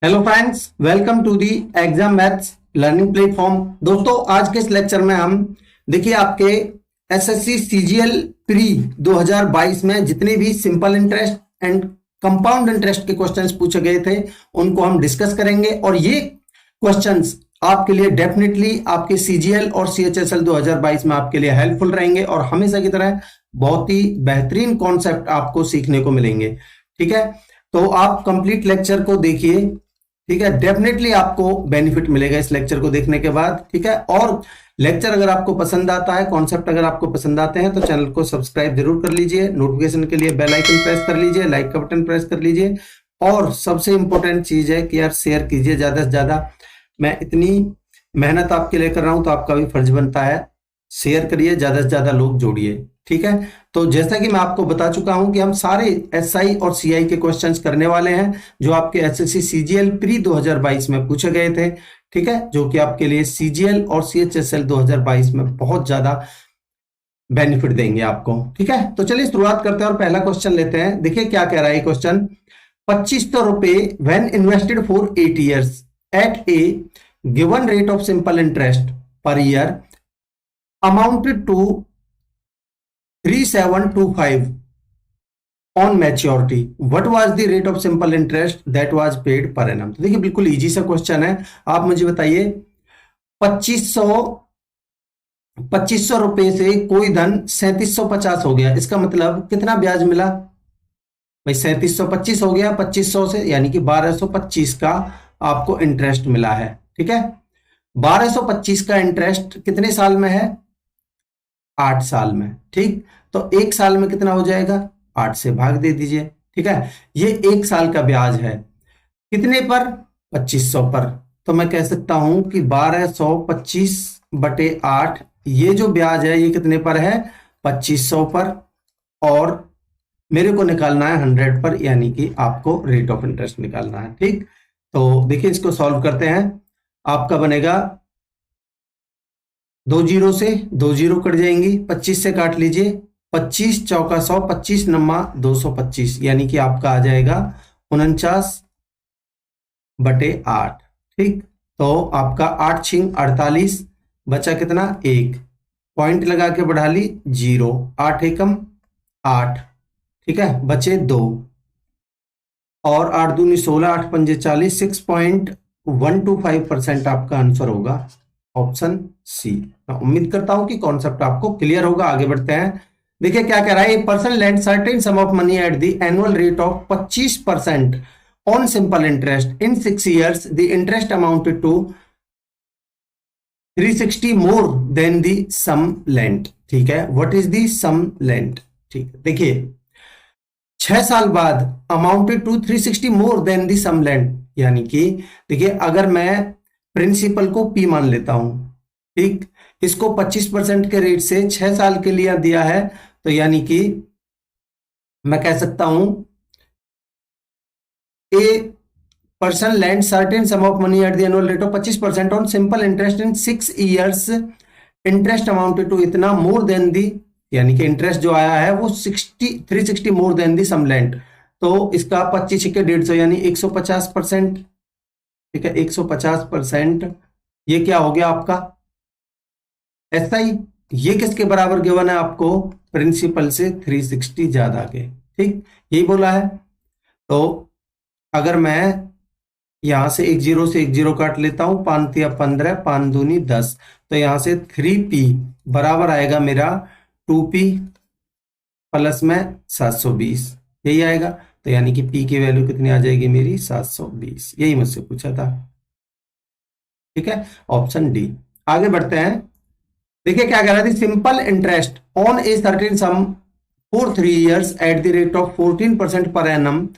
Hello friends, welcome to the exam maths learning platform. दोस्तों, आज के इस लेक्चर में हम देखिए आपके एसएससी सीजीएल प्री 2022 में जितने भी simple interest and compound interest के क्वेश्चंस पूछे गए थे उनको हम डिस्कस करेंगे। और ये क्वेश्चंस आपके लिए डेफिनेटली आपके सीजीएल और सीएचएसएल 2022 में आपके लिए हेल्पफुल रहेंगे और हमेशा की तरह बहुत ही बेहतरीन कॉन्सेप्ट आपको सीखने को मिलेंगे। ठीक है, तो आप कंप्लीट लेक्चर को देखिए। ठीक है, डेफिनेटली आपको बेनिफिट मिलेगा इस लेक्चर को देखने के बाद। ठीक है, और लेक्चर अगर आपको पसंद आता है, कॉन्सेप्ट अगर आपको पसंद आते हैं तो चैनल को सब्सक्राइब जरूर कर लीजिए, नोटिफिकेशन के लिए बेल आइकन प्रेस कर लीजिए, लाइक का बटन प्रेस कर लीजिए और सबसे इंपॉर्टेंट चीज है कि यार शेयर कीजिए ज्यादा से ज्यादा। मैं इतनी मेहनत आपके लिए कर रहा हूं तो आपका भी फर्ज बनता है, शेयर करिए, ज्यादा से ज्यादा लोग जोड़िए। ठीक है, तो जैसा कि मैं आपको बता चुका हूं कि हम सारे एसआई और सीआई के क्वेश्चंस करने वाले हैं जो आपके एसएससी सीजीएल प्री 2022 में पूछे गए थे। ठीक है, जो कि आपके लिए सीजीएल और सीएचएसएल 2022 में बहुत ज्यादा बेनिफिट देंगे आपको। ठीक है, तो चलिए शुरुआत करते हैं और पहला क्वेश्चन लेते हैं। देखिए क्या कह रहा है क्वेश्चन। 2500 रुपए when invested for 8 years at a given rate of simple interest per year amounted to 3725 on maturity. What was the rate of simple interest that was paid per annum? तो देखिए बिल्कुल इजी सा question है। आप मुझे बताइए 2500 रुपए से कोई धन 3750 हो गया, इसका मतलब कितना ब्याज मिला भाई? 3725 हो गया 2500 से, यानी कि 1225 का आपको इंटरेस्ट मिला है। ठीक है, 1225 का इंटरेस्ट कितने साल में है? 8 साल में। ठीक, तो एक साल में कितना हो जाएगा? 8 से भाग दे दीजिए। ठीक है, ये एक साल का ब्याज है कितने पर? 2500 पर। तो मैं कह सकता हूं कि 1225 बटे 8, ये जो ब्याज है ये कितने पर है? 2500 पर। और मेरे को निकालना है 100 पर, यानी कि आपको रेट ऑफ इंटरेस्ट निकालना है। ठीक, तो देखिए इसको सॉल्व करते हैं। आपका बनेगा 2 जीरो से 2 जीरो कट जाएंगी, 25 से काट लीजिए, 25 चौका 100, 25 नम्मा 225, यानी कि आपका आ जाएगा 49 बटे 8। ठीक, तो आपका 8 छिंग 48, बचा कितना? 1, पॉइंट लगा के बढ़ा ली 0, 8 एकम 8। ठीक है, बचे 2 और 8 दूनी 16, 8 पंजे 40, 6.125% आपका आंसर होगा ऑप्शन सी। मैं उम्मीद करता हूं कि कॉन्सेप्ट आपको क्लियर होगा। आगे बढ़ते हैं। देखिए क्या कह रहा है। Person lent certain sum of money at the annual rate of 25% on simple interest in 6 years। The interest amounted to 360 more than the sum lent. ठीक है, what is the sum lent? ठीक है, देखिए 6 साल बाद amounted to 360 more than the sum lent, यानी कि देखिए अगर मैं प्रिंसिपल को पी मान लेता हूं, ठीक, इसको 25% के रेट से 6 साल के लिए दिया है, तो यानी कि मैं कह सकता हूं a person lent certain sum of money at the annual rate of 25% on simple interest in 6 years। Interest amounted to इतना मोर देन दी, यानी कि इंटरेस्ट जो आया है वो 360 मोर देन दी सम लैंड। तो इसका 25 के 150, यानी 150%। ठीक है, 150%। ये क्या हो गया आपका? एसआई। ये किसके बराबर गिवन है आपको? प्रिंसिपल से 360 ज्यादा के। ठीक, यही बोला है। तो अगर मैं यहां से 1 जीरो से 1 जीरो काट लेता हूं, 5 तिया 15, 5 दूनी 10, तो यहां से 3p बराबर आएगा मेरा 2p प्लस में 720, यही आएगा। तो यानी कि p की वैल्यू कितनी आ जाएगी मेरी? 720। यही मुझसे पूछा था। ठीक है, ऑप्शन डी। आगे बढ़ते हैं। देखिए क्या कह रहा है। Simple interest on a certain sum for 3 years at the rate of 14% per annum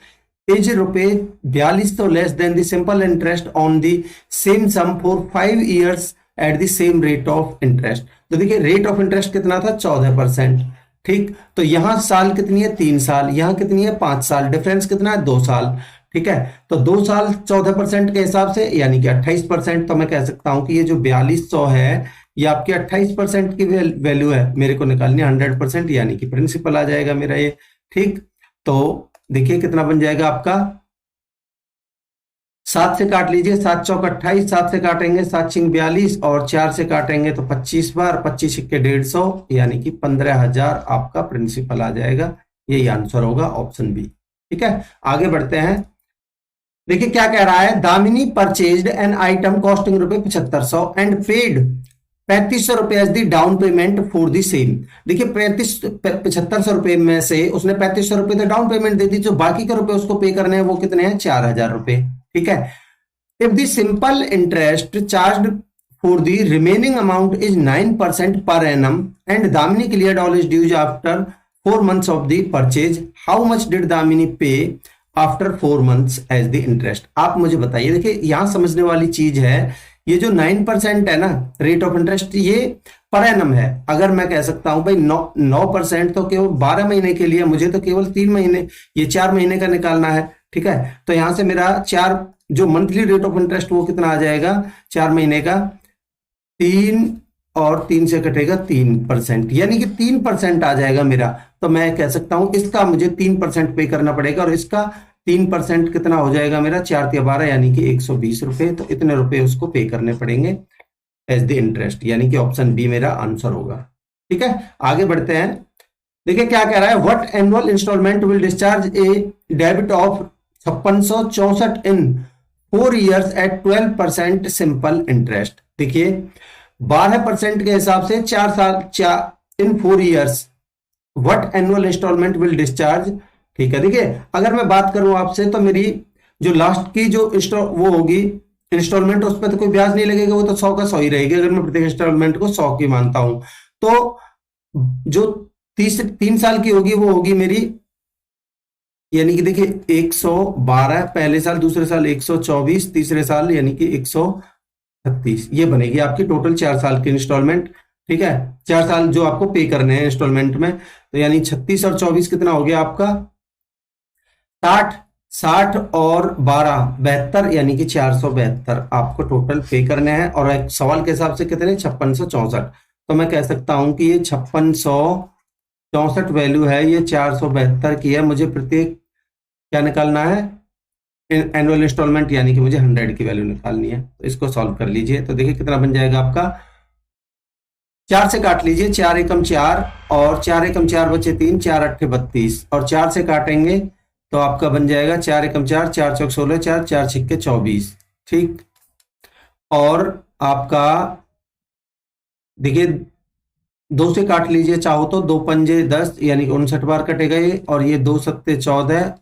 is ₹4200 less than the simple interest on the same sum for 5 years at the same rate of interest. तो देखिए rate of interest कितना था? 14%। ठीक, तो यहां साल कितनी है? 3 साल, यहां कितनी है? 5 साल, डिफरेंस कितना है? 2 साल। ठीक है, तो 2 साल 14% के हिसाब से, यानी कि 28%। तो मैं कह सकता हूं कि ये जो 4200 है ये आपकी 28% की वैल्यू है, मेरे को निकालनी है 100%, यानी कि प्रिंसिपल आ जाएगा मेरा ये। ठीक, तो देखिए कितना बन जाएगा आपका 7 से काट लीजिए, 7 चौक 28, 7 से काटेंगे 7 छिंग 42 और 4 से काटेंगे तो 25 बार, 25 छिक्के 150 यानी कि 15,000 आपका प्रिंसिपल आ जाएगा। यही आंसर होगा ऑप्शन बी। ठीक है, आगे बढ़ते हैं। देखिए क्या कह रहा है, Damini purchased an item costing रुपए 7500 एंड पेड 3500 रुपए as the down payment for the same. देखिए 7500 रुपए में से उसने 3500 रुपए तो डाउन पेमेंट दे दी, जो बाकी के रुपए उसको पे करने हैं वो कितने हैं, 4000 रुपए। ठीक है, if the simple interest charged for the remaining amount is 9% per annum and Damini cleared all is dues after 4 months of the purchase, how much did Damini pay after 4 months as the interest. आप मुझे बताइए। देखिए यहां समझने वाली चीज है, ये जो 9% है ना रेट ऑफ इंटरेस्ट, ये पर एनम है। अगर मैं कह सकता हूं भाई 9% तो केवल 12 महीने के लिए, मुझे तो केवल 3 महीने, ये 4 महीने का निकालना है। ठीक है, तो यहां से मेरा 4 जो मंथली रेट ऑफ इंटरेस्ट वो कितना आ जाएगा 4 महीने का, 3 और 3 से कटेगा 3%, यानी कि 3% आ जाएगा मेरा। तो मैं कह सकता हूं इसका मुझे 3% पे करना पड़ेगा और इसका 3% कितना हो जाएगा मेरा, 4 या 12 यानी कि 120 रुपए। तो इतने रुपए उसको पे करने पड़ेंगे एज द इंटरेस्ट, यानी कि ऑप्शन बी मेरा आंसर होगा। ठीक है, आगे बढ़ते हैं। देखिए क्या कह रहा है, what annual instalment will discharge a debit of 5664 in 4 years at 12% simple interest. देखिए 12% के हिसाब से 4 साल in 4 years what annual instalment will discharge. ठीक है, देखिए अगर मैं बात करूं आपसे तो मेरी जो लास्ट की जो वो होगी इंस्टॉलमेंट, उस पर तो कोई ब्याज नहीं लगेगा, वो तो 100 का 100 ही रहेगी अगर मैं प्रत्येक इंस्टॉलमेंट को 100 की मानता हूं। तो जो 3 साल की होगी वो होगी मेरी, यानी कि देखिए 112 पहले साल, दूसरे साल 124, तीसरे साल यानी कि 136, ये बनेगी आपकी टोटल 4 साल की इंस्टॉलमेंट। ठीक है, 4 साल जो आपको पे करने हैं इंस्टॉलमेंट में, तो यानी 36 और 24 कितना हो गया आपका 60 और 12 72, यानी कि 472 आपको टोटल पे करने हैं। और एक सवाल के हिसाब से कितने 5664, तो मैं कह सकता हूं कि ये 5664 वैल्यू है, ये 472 की है। मुझे प्रत्येक क्या निकालना है, एनुअल इंस्टॉलमेंट, यानी कि मुझे 100 की वैल्यू निकालनी है। तो इसको सॉल्व कर लीजिए, तो देखिए कितना बन जाएगा आपका, 4 से काट लीजिए, 4 एकम 4 और 4 एकम 4 बचे 3, 4 अट्ठे 32 और 4 से काटेंगे तो आपका बन जाएगा 4 एकम 4, 4 चौक 16, 4 छिक्के 24। ठीक, और आपका देखिए 2 से काट लीजिए चाहो तो, 2 पंजे 10 यानी कि 59 बार कटेगा ये, और ये 2 सत्ते 14।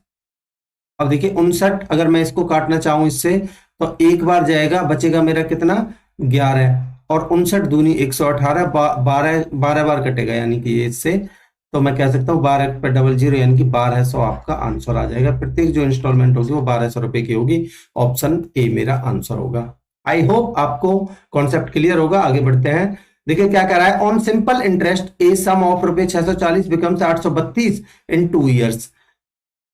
अब देखिए 59 अगर मैं इसको काटना चाहूं इससे तो एक बार जाएगा, बचेगा मेरा कितना 11, और 59 दूनी 118, 12 बार कटेगा यानी कि ये इससे, तो मैं कह सकता हूँ 12 पर 00 यानी कि 1200 आपका आंसर आ जाएगा। प्रत्येक जो इंस्टॉलमेंट होगी वो 1200 रुपए की होगी, ऑप्शन ए मेरा आंसर होगा। आई होप आपको कॉन्सेप्ट क्लियर होगा। आगे बढ़ते हैं। देखिए क्या कह रहा है, on simple interest a sum of रुपए 640 becomes 832 in 2 years,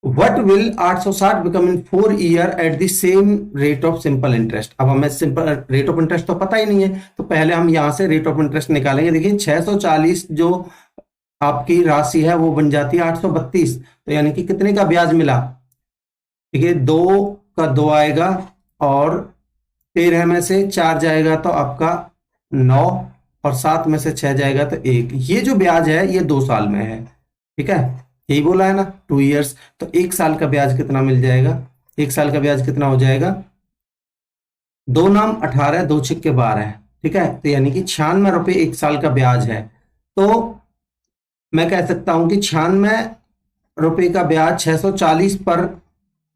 what will 860 become in 4 year at the same rate of simple interest. अब हमें सिंपल रेट ऑफ इंटरेस्ट तो पता ही नहीं है, तो पहले हम यहां से रेट ऑफ इंटरेस्ट निकालेंगे। देखिए 640 जो आपकी राशि है वो बन जाती है 832, तो यानी कि कितने का ब्याज मिला, देखिए 2 का 2 आएगा और 13 में से 4 जाएगा तो आपका 9 और 7 में से 6 जाएगा तो 1। ये जो ब्याज है ये 2 साल में है। ठीक है, यही बोला है ना 2 years, तो 1 साल का ब्याज कितना मिल जाएगा, 1 साल का ब्याज कितना हो जाएगा, 2 नाम 18, 2 छिक्के 12। ठीक है, तो यानी कि 96 रुपए 1 साल का ब्याज है। तो मैं कह सकता हूं कि 96 रुपए का ब्याज 640 पर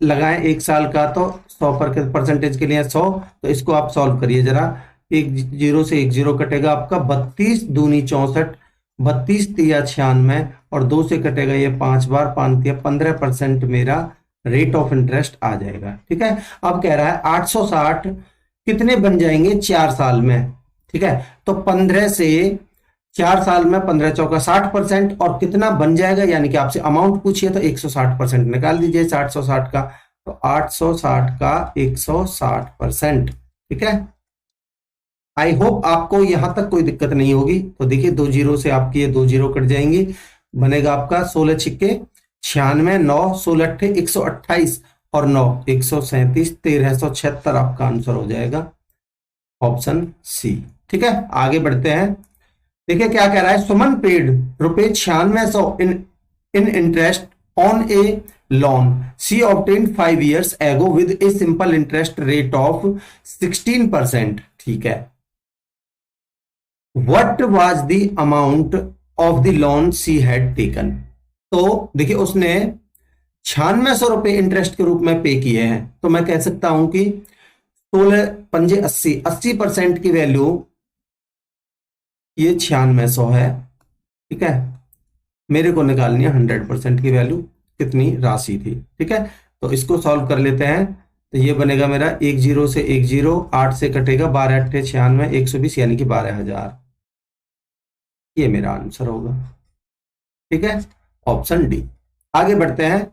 लगाएं 1 साल का, तो 100 पर परसेंटेज के लिए 100, तो इसको आप सॉल्व करिए जरा। 1 0 से 1 0 कटेगा आपका, 32 दूनी 64, 32 तिया 96 और 2 से कटेगा ये 5 बार, 5 तिया 15% मेरा रेट ऑफ इंटरेस्ट आ जाएगा। ठीक है, अब कह रहा है 860 कितने बन जाएंगे 4 साल में। ठीक है, तो 15 से 4 साल में 15 चौका 60%, और कितना बन जाएगा, यानी कि आपसे अमाउंट पूछिए तो 160% निकाल दीजिए 860 का, तो 860 का 160%। ठीक है, आई होप आपको यहां तक कोई दिक्कत नहीं होगी। तो देखिए 2 0 से आपकी ये 2 0 कट जाएंगी, बनेगा आपका 16 छिक्के 96, 9 16 अट्ठे 128 और 9 137, 1376 आपका आंसर हो जाएगा ऑप्शन सी। ठीक है, आगे बढ़ते हैं। देखिए क्या कह रहा है, Suman paid ₹9600 in interest on a loan she obtained 5 years ago with a simple interest rate of 16%। ठीक है, what was the amount of the loan she had taken। तो देखिए उसने 9600 इंटरेस्ट के रूप में पे किए हैं, तो मैं कह सकता हूं कि 16 पंजे 80, 80% की वैल्यू ये 9600 है। ठीक है, मेरे को निकालनी है 100% की वैल्यू, कितनी राशि थी। ठीक है, तो इसको सॉल्व कर लेते हैं। तो ये बनेगा मेरा 10 से 10, 8 से कटेगा, 12 8 96, 120 यानी कि 12,000। ये मेरा आंसर होगा। ठीक है, ऑप्शन डी। आगे बढ़ते हैं।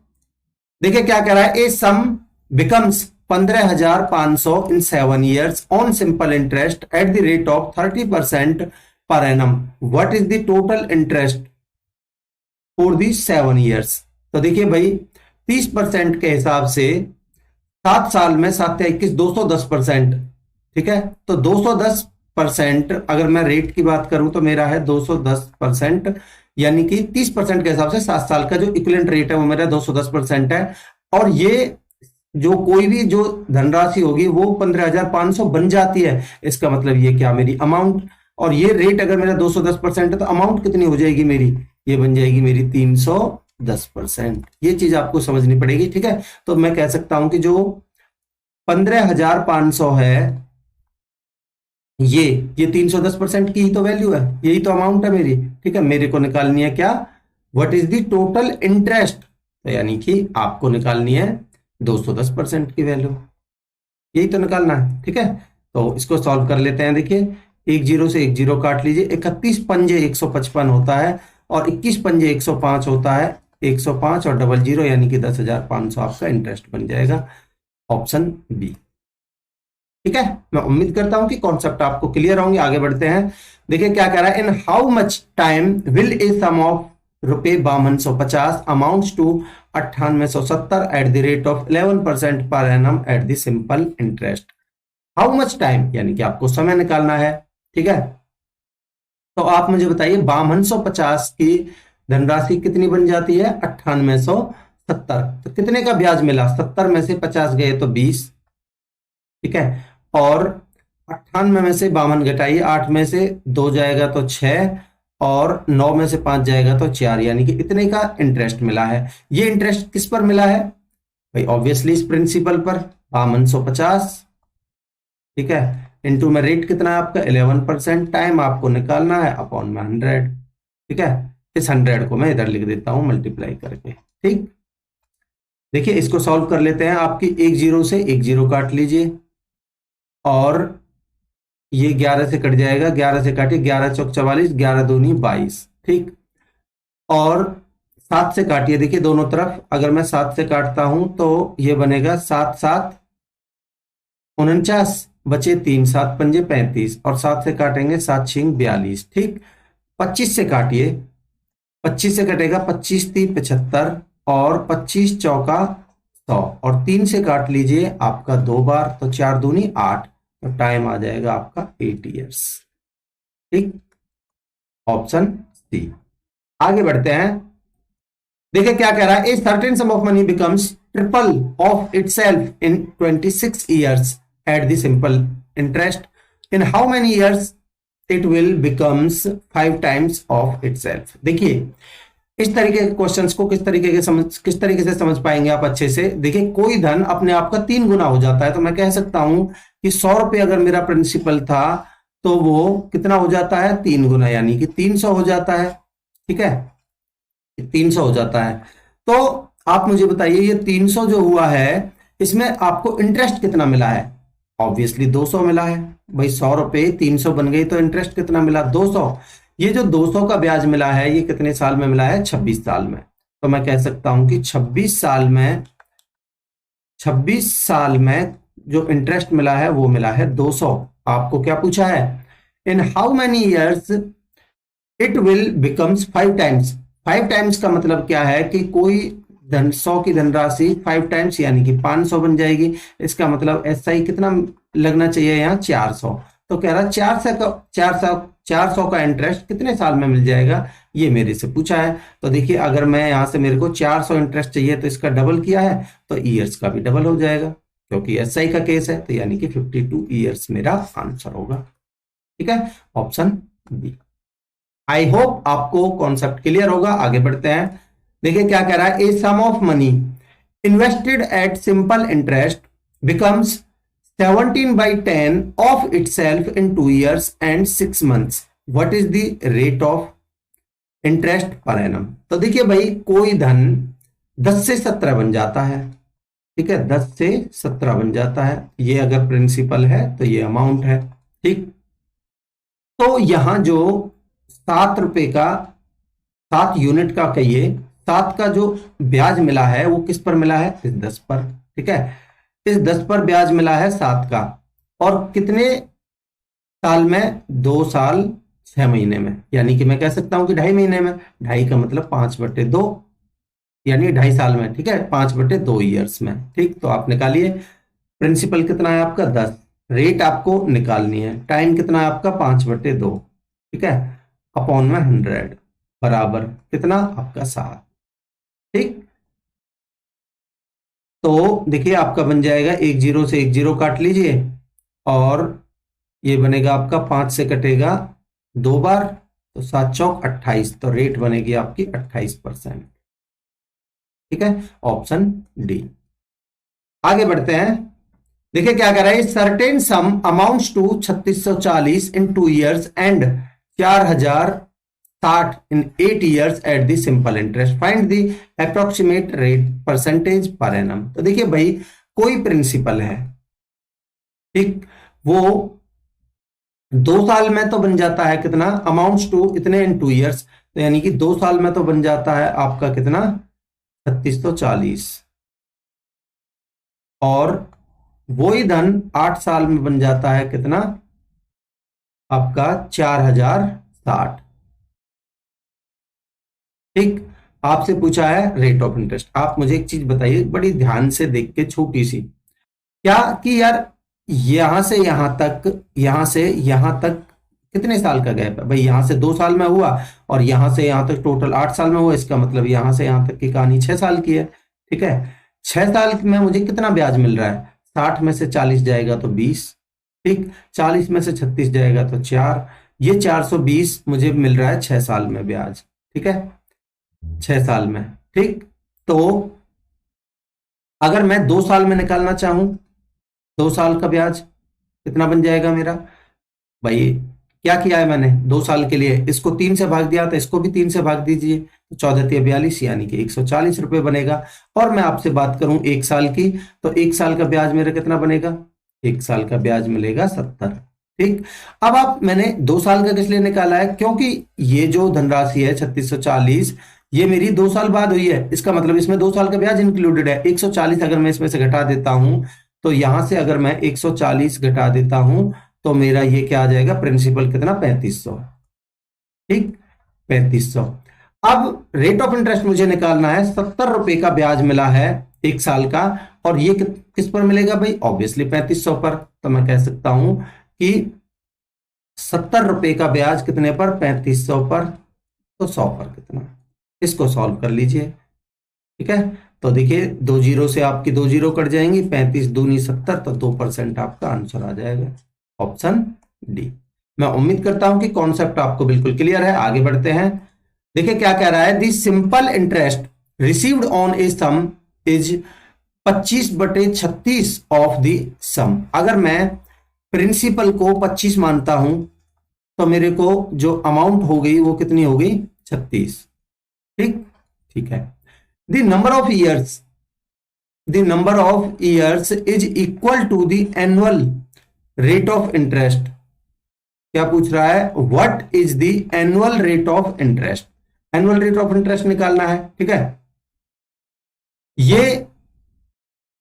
देखिए क्या कह रहा है, a sum becomes 15,500 in 7 years on simple interest at the rate of 30% per annum, what is the total interest for the 7 years। तो देखिए भाई 30% के हिसाब से 7 साल में 7 या 21 210%। ठीक है, तो 210% अगर मैं रेट की बात करूं तो मेरा है 210%, यानी कि 30% के हिसाब से 7 साल का जो इक्विवेलेंट रेट है वो मेरा 210% है। और ये जो कोई भी जो धनराशि होगी वो 15,500 बन जाती है। इसका मतलब ये क्या, मेरी अमाउंट, और ये रेट अगर मेरा 210% है तो अमाउंट कितनी हो जाएगी मेरी, ये बन जाएगी मेरी 310%। ये चीज आपको समझनी पड़ेगी। ठीक है, तो मैं कह सकता हूं कि जो 15,500 है ये 310% की ही तो वैल्यू है, यही तो अमाउंट है मेरी। ठीक है, मेरे को निकालनी है क्या, what is the total interest, तो यानी कि आपको निकालनी है 210% की वैल्यू, यही तो निकालना है। ठीक है, तो इसको सॉल्व कर लेते हैं। देखिए 10 से 10 काट लीजिए, 31 पंजे 155 होता है और 21 पंजे 105 होता है, 105 और 00 यानी कि 10,500 आपका इंटरेस्ट बन जाएगा, ऑप्शन बी। ठीक है, मैं उम्मीद करता हूं कि कॉन्सेप्ट आपको क्लियर होंगे। आगे बढ़ते हैं। देखिए क्या कह रहा है, in how much time will a sum of ₹5250 amounts to 9870 at the rate of 11% per annum at the simple interest. How much time यानी कि आपको समय निकालना है। ठीक है, तो आप मुझे बताइए 5250 की धनराशि कितनी बन जाती है, 9870। तो कितने का ब्याज मिला, 70 में से 50 गए तो 20। ठीक है, और 98 में से 52 घटाइए, 8 में से 2 जाएगा तो 6 और 9 में से 5 जाएगा तो 4, यानी कि इतने का इंटरेस्ट मिला है। ये इंटरेस्ट किस पर मिला है भाई, ऑब्वियसली इस प्रिंसिपल पर, 5250। ठीक है, इनटू में रेट कितना है आपका 11%, टाइम आपको निकालना है अपॉन में 100। ठीक है, इस 100 को मैं इधर लिख देता हूं मल्टीप्लाई करके। ठीक, देखिए इसको सॉल्व कर लेते हैं। आपकी 10 से 10 काट लीजिए और ये 11 से कट जाएगा, 11 से काटिए, 11 चौक 44, 11 दूनी 22। ठीक, और 7 से काटिए, देखिए दोनों तरफ, अगर मैं 7 से काटता हूं तो ये बनेगा 7 7 49, बचे 3, 7 पंजे 35 और 7 से काटेंगे 7 6 42। ठीक, 25 से काटिए, 25 से कटेगा 25 3 75 और 25 चौका 100 और 3 से काट लीजिए आपका 2 बार, तो 4 दूनी 8, तो टाइम आ जाएगा आपका 8 years। ठीक, ऑप्शन सी। आगे बढ़ते हैं। देखिए क्या कह रहा है, a certain sum of money becomes triple of itself in 26 years at the simple interest, in how many years it will becomes 5 times of itself. देखिए इस तरीके के क्वेश्चंस को किस तरीके से समझ पाएंगे आप अच्छे से। देखिए कोई धन अपने आप का 3 गुना हो जाता है, तो मैं कह सकता हूं कि 100 रुपए अगर मेरा प्रिंसिपल था तो वो कितना हो जाता है, 3 गुना, यानी कि 300 हो जाता है। ठीक है, 300 हो जाता है। तो आप मुझे बताइए ये 300 जो हुआ है इसमें आपको इंटरेस्ट कितना मिला है, ऑब्वियसली 200 मिला है भाई। 100 रुपए 300 बन गई तो इंटरेस्ट कितना मिला, 200। ये जो 200 का ब्याज मिला है ये कितने साल में मिला है, 26 साल में। तो मैं कह सकता हूं कि 26 साल में जो इंटरेस्ट मिला है वो मिला है 200। आपको क्या पूछा है, in how many years it will becomes 5 times। 5 times का मतलब क्या है कि कोई 100 की धनराशि 5 टाइम्स यानी कि 500 बन जाएगी। इसका मतलब एसआई कितना लगना चाहिए यहाँ 400। तो कह रहा 400 का इंटरेस्ट कितने साल में मिल जाएगा, ये मेरे से पूछा है। तो देखिए अगर मैं यहाँ से मेरे को 400 इंटरेस्ट चाहिए तो इसका डबल किया है तो ईयर्स का भी डबल हो जाएगा, क्योंकि एसआई का केस है। तो यानी कि 52 ईयर्स मेरा आंसर होगा। ठीक है, ऑप्शन बी। आई होप आपको कॉन्सेप्ट क्लियर होगा। आगे बढ़ते हैं। देखिए क्या कह रहा है, a sum of money invested at simple interest becomes 17/10 of itself in 2 years and 6 months. What is the rate of interest per annum? तो देखिए भाई कोई धन 10 से 17 बन जाता है। ठीक है, 10 से 17 बन जाता है। ये अगर प्रिंसिपल है तो ये अमाउंट है। ठीक, तो यहां जो 7 रुपए का 7 यूनिट का कहिए 7 का जो ब्याज मिला है वो किस पर मिला है, इस 10 पर। ठीक है, इस 10 पर ब्याज मिला है 7 का, और कितने साल में, 2 साल 6 महीने में। यानी कि मैं कह सकता हूं कि 2.5 महीने में। 2.5 का मतलब 5/2 यानी 2.5 साल में। ठीक है, 5/2 ईयर्स में। ठीक, तो आप निकालिए। प्रिंसिपल कितना है आपका 10, रेट आपको निकालनी है, टाइम कितना है आपका 5/2। ठीक है, अपॉन में 100 बराबर कितना आपका 7। ठीक, तो देखिए आपका बन जाएगा 1 0 से 1 0 काट लीजिए, और ये बनेगा आपका 5 से कटेगा 2 बार, तो 7 चौक 28। तो रेट बनेगी आपकी 28%। ठीक है, ऑप्शन डी। आगे बढ़ते हैं। देखिए क्या कह रहा है, certain sum amounts to 3640 in 2 years and 4060 in 8 years at the simple interest. Find the approximate rate percentage per annum. तो देखिए भाई कोई प्रिंसिपल है, ठीक, वो 2 साल में तो बन जाता है कितना, अमाउंट्स टू इतने इन 2 ईयर्स, तो यानी कि 2 साल में तो बन जाता है आपका कितना 3640, और वही धन 8 साल में बन जाता है कितना आपका 4060। ठीक, आपसे पूछा है रेट ऑफ इंटरेस्ट। आप मुझे एक चीज बताइए बड़ी ध्यान से देख के, छोटी सी, क्या कि यार यहां से यहां तक कितने साल का गैप है भाई, यहां से 2 साल में हुआ और यहां से यहां तक टोटल 8 साल में हुआ। इसका मतलब यहां से यहां तक की कहानी 6 साल की है। ठीक है, 6 साल में मुझे कितना ब्याज मिल रहा है, 60 में से 40 जाएगा तो 20। ठीक, 40 में से 36 जाएगा तो 4, ये 420 मुझे मिल रहा है 6 साल में ब्याज। ठीक है, 6 साल में। ठीक, तो अगर मैं 2 साल में निकालना चाहूं, 2 साल का ब्याज कितना बन जाएगा मेरा, भाई क्या किया है मैंने 2 साल के लिए, इसको 3 से भाग दिया, तो इसको भी 3 से भाग दीजिए, तो 14×42 यानी कि 140 रुपए बनेगा। और मैं आपसे बात करूं 1 साल की, तो 1 साल का ब्याज मेरा कितना बनेगा, 1 साल का ब्याज मिलेगा 70। ठीक, अब आप मैंने 2 साल का किस लिए निकाला है, क्योंकि ये जो धनराशि है 3640 ये मेरी 2 साल बाद हुई है, इसका मतलब इसमें 2 साल का ब्याज इंक्लूडेड है। 140 अगर मैं इसमें से घटा देता हूं, तो यहां से अगर मैं 140 घटा देता हूं तो मेरा ये क्या आ जाएगा, प्रिंसिपल कितना 3500। ठीक, 3500। अब रेट ऑफ इंटरेस्ट मुझे निकालना है, 70 रुपए का ब्याज मिला है 1 साल का, और ये किस पर मिलेगा भाई, ऑब्वियसली 3500 पर। तो मैं कह सकता हूं कि 70 रुपए का ब्याज कितने पर, 3500 पर, तो 100 पर कितना, इसको सॉल्व कर लीजिए। ठीक है, तो देखिए 2 जीरो से आपकी 2 जीरो कट जाएंगी, 35 दूनी 70, तो 2% आपका आंसर आ जाएगा, ऑप्शन डी। मैं उम्मीद करता हूं कि कॉन्सेप्ट आपको बिल्कुल क्लियर है। आगे बढ़ते हैं। देखिए क्या कह रहा है, the simple interest received on a sum is 25/36 of the sum. अगर मैं प्रिंसिपल को 25 मानता हूं तो मेरे को जो अमाउंट हो गई वो कितनी हो गई, 36। ठीक है, the number of years is equal to the annual rate of interest. क्या पूछ रहा है, what is the annual rate of interest, annual rate of interest निकालना है। ठीक है, ये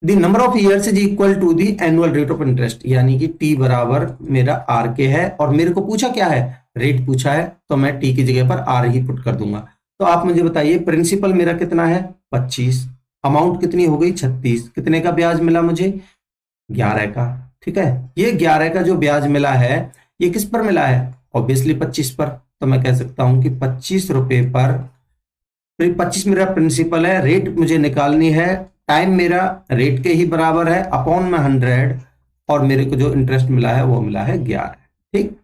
the number of years is equal to the annual rate of interest, यानी कि टी बराबर मेरा आर के है, और मेरे को पूछा क्या है, रेट पूछा है, तो मैं टी की जगह पर आर ही पुट कर दूंगा। तो आप मुझे बताइए प्रिंसिपल मेरा कितना है 25, अमाउंट कितनी हो गई 36। कितने का ब्याज मिला मुझे? 11 का। ठीक है, ये 11 का जो ब्याज मिला है ये किस पर मिला है? ऑब्वियसली 25 पर। तो मैं कह सकता हूं कि 25 रुपए पर, 25 मेरा प्रिंसिपल है, रेट मुझे निकालनी है, टाइम मेरा रेट के ही बराबर है, अपॉन में 100, और मेरे को जो इंटरेस्ट मिला है वो मिला है 11। ठीक,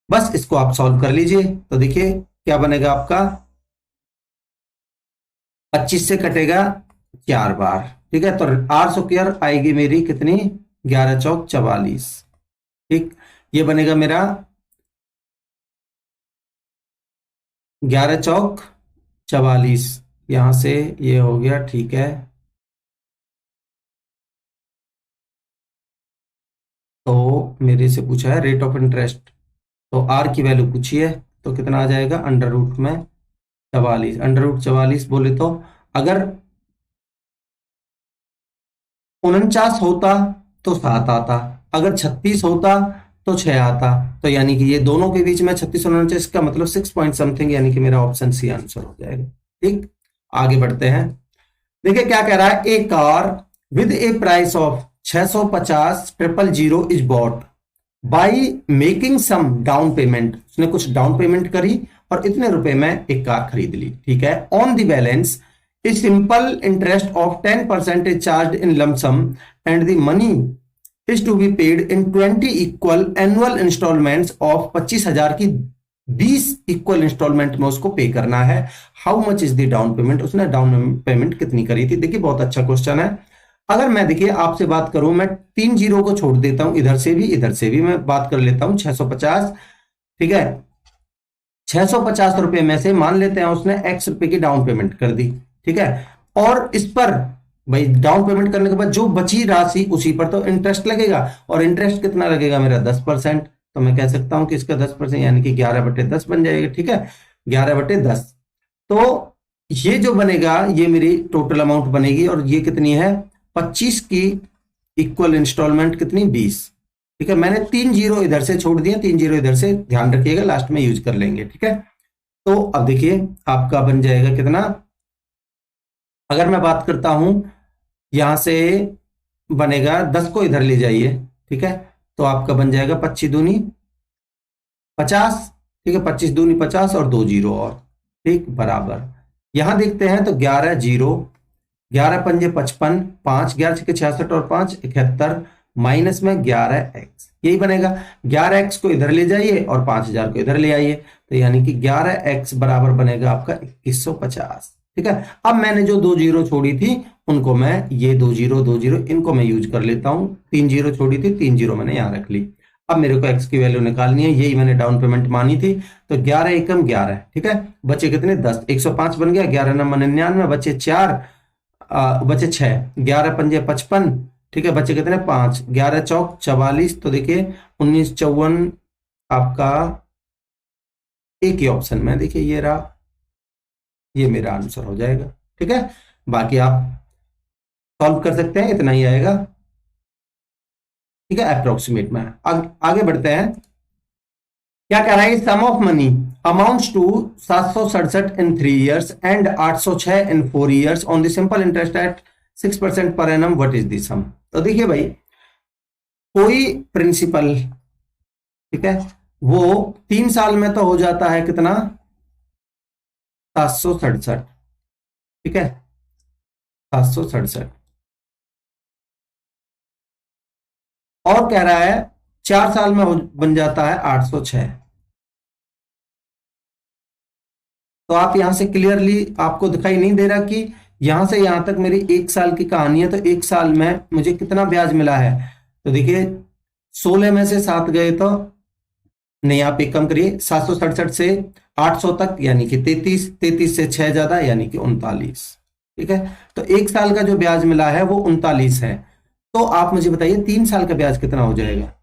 बस इसको आप सॉल्व कर लीजिए। तो देखिए क्या बनेगा आपका, 25 से कटेगा 4 बार। ठीक है, तो आर स्क्वायर आएगी मेरी कितनी? 11 चौक 44। ठीक, ये बनेगा मेरा 11 चौक 44, यहां से ये हो गया। ठीक है, तो मेरे से पूछा है रेट ऑफ इंटरेस्ट, तो आर की वैल्यू पूछी है, तो कितना आ जाएगा? अंडर रूट में 44। अंडर रूट 44 बोले तो अगर 49 होता तो 7 आता, अगर 36 होता तो 6 आता। तो यानी कि ये दोनों के बीच में 36 और 49 का मतलब 6 पॉइंट समथिंग, यानी कि मेरा ऑप्शन सी आंसर हो जाएगा। ठीक, आगे बढ़ते हैं। देखिए क्या कह रहा है, a car with a price of 650 000 is bought by making some down payment. उसने कुछ डाउन पेमेंट करी और इतने रुपए में एक कार खरीद ली। ठीक है, on the balance a simple interest of 10% is charge in lump sum and the money is to be paid in 20 equal annual instalments of 25,000 की 20 इक्वल इंस्टॉलमेंट में उसको पे करना है। How much is the down payment? उसने down payment कितनी करी थी? देखिए बहुत अच्छा क्वेश्चन है। अगर मैं देखिए आपसे बात करूं, मैं 3 जीरो को छोड़ देता हूं, इधर से भी मैं बात कर लेता हूं 650। ठीक है, 650 रुपए में से मान लेते हैं उसने x रुपए की डाउन पेमेंट कर दी। ठीक है, और इस पर भाई डाउन पेमेंट करने के बाद जो बची राशि उसी पर तो इंटरेस्ट लगेगा, और इंटरेस्ट कितना लगेगा मेरा? 10%। तो मैं कह सकता हूं कि इसका 10% यानी कि 11/10 बन जाएगा। ठीक है, 11/10। तो ये जो बनेगा ये मेरी टोटल अमाउंट बनेगी, और ये कितनी है? 25 की इक्वल इंस्टॉलमेंट कितनी? 20। ठीक है, मैंने 3 जीरो इधर से छोड़ दिए, 3 जीरो इधर से, ध्यान रखिएगा लास्ट में यूज कर लेंगे। ठीक है, तो अब देखिए आपका बन जाएगा कितना, अगर मैं बात करता हूं यहां से बनेगा 10 को इधर ले जाइए। ठीक है, तो आपका बन जाएगा 25 दूनी 50। ठीक है, 25 दूनी 50 और 2 जीरो और, ठीक, बराबर। यहां देखते हैं तो 11 जीरो, 11 पंजे 55, 5 11 छके 66 और 5 71, माइनस में 11x, यही बनेगा। 11x को इधर ले जाइए और 5,000 को इधर ले आइए, तो यानी कि 11x बराबर बनेगा आपका 2150। ठीक है, अब मैंने जो 2 जीरो छोड़ी थी उनको मैं, ये 2 जीरो इनको मैं यूज कर लेता हूं। 3 जीरो छोड़ी थी, 3 जीरो मैंने यहां रख ली। अब मेरे को x की वैल्यू निकालनी है, यही मैंने डाउन पेमेंट मानी थी। तो 11 एकम 11, ठीक है, बचे कितने? 10, 105 बन गया, 11 नंबर 99, बचे 4, बचे 6, 11 पंजे 55। ठीक है, बचे कितने? 5, 11 चौक 44। तो देखिए 1954 आपका एक ही ऑप्शन में, देखिए ये रहा, ये मेरा आंसर हो जाएगा। ठीक है, बाकी आप सॉल्व कर सकते हैं, इतना ही आएगा। ठीक है, अप्रोक्सीमेट में। आगे बढ़ते हैं। क्या कह रहा है? Sum of money amounts to 767 in 3 years and 806 in 4 years on the simple interest at 6% per annum, what is the sum? तो देखिए भाई, कोई प्रिंसिपल, ठीक है, वो 3 साल में तो हो जाता है कितना? 767। ठीक है, 767, और कह रहा है 4 साल में बन जाता है 806। तो आप यहां से क्लियरली आपको दिखाई नहीं दे रहा कि यहां से यहां तक मेरी 1 साल की कहानी है, तो 1 साल में मुझे कितना ब्याज मिला है? तो देखिए 16 में से 7 गए तो नहीं, आप एक कम करिए, 767 से 800 तक यानी कि 33, 33 से 6 ज्यादा यानी कि 39। ठीक है, तो 1 साल का जो ब्याज मिला है वो 39 है। तो आप मुझे बताइए 3 साल का ब्याज कितना हो जाएगा?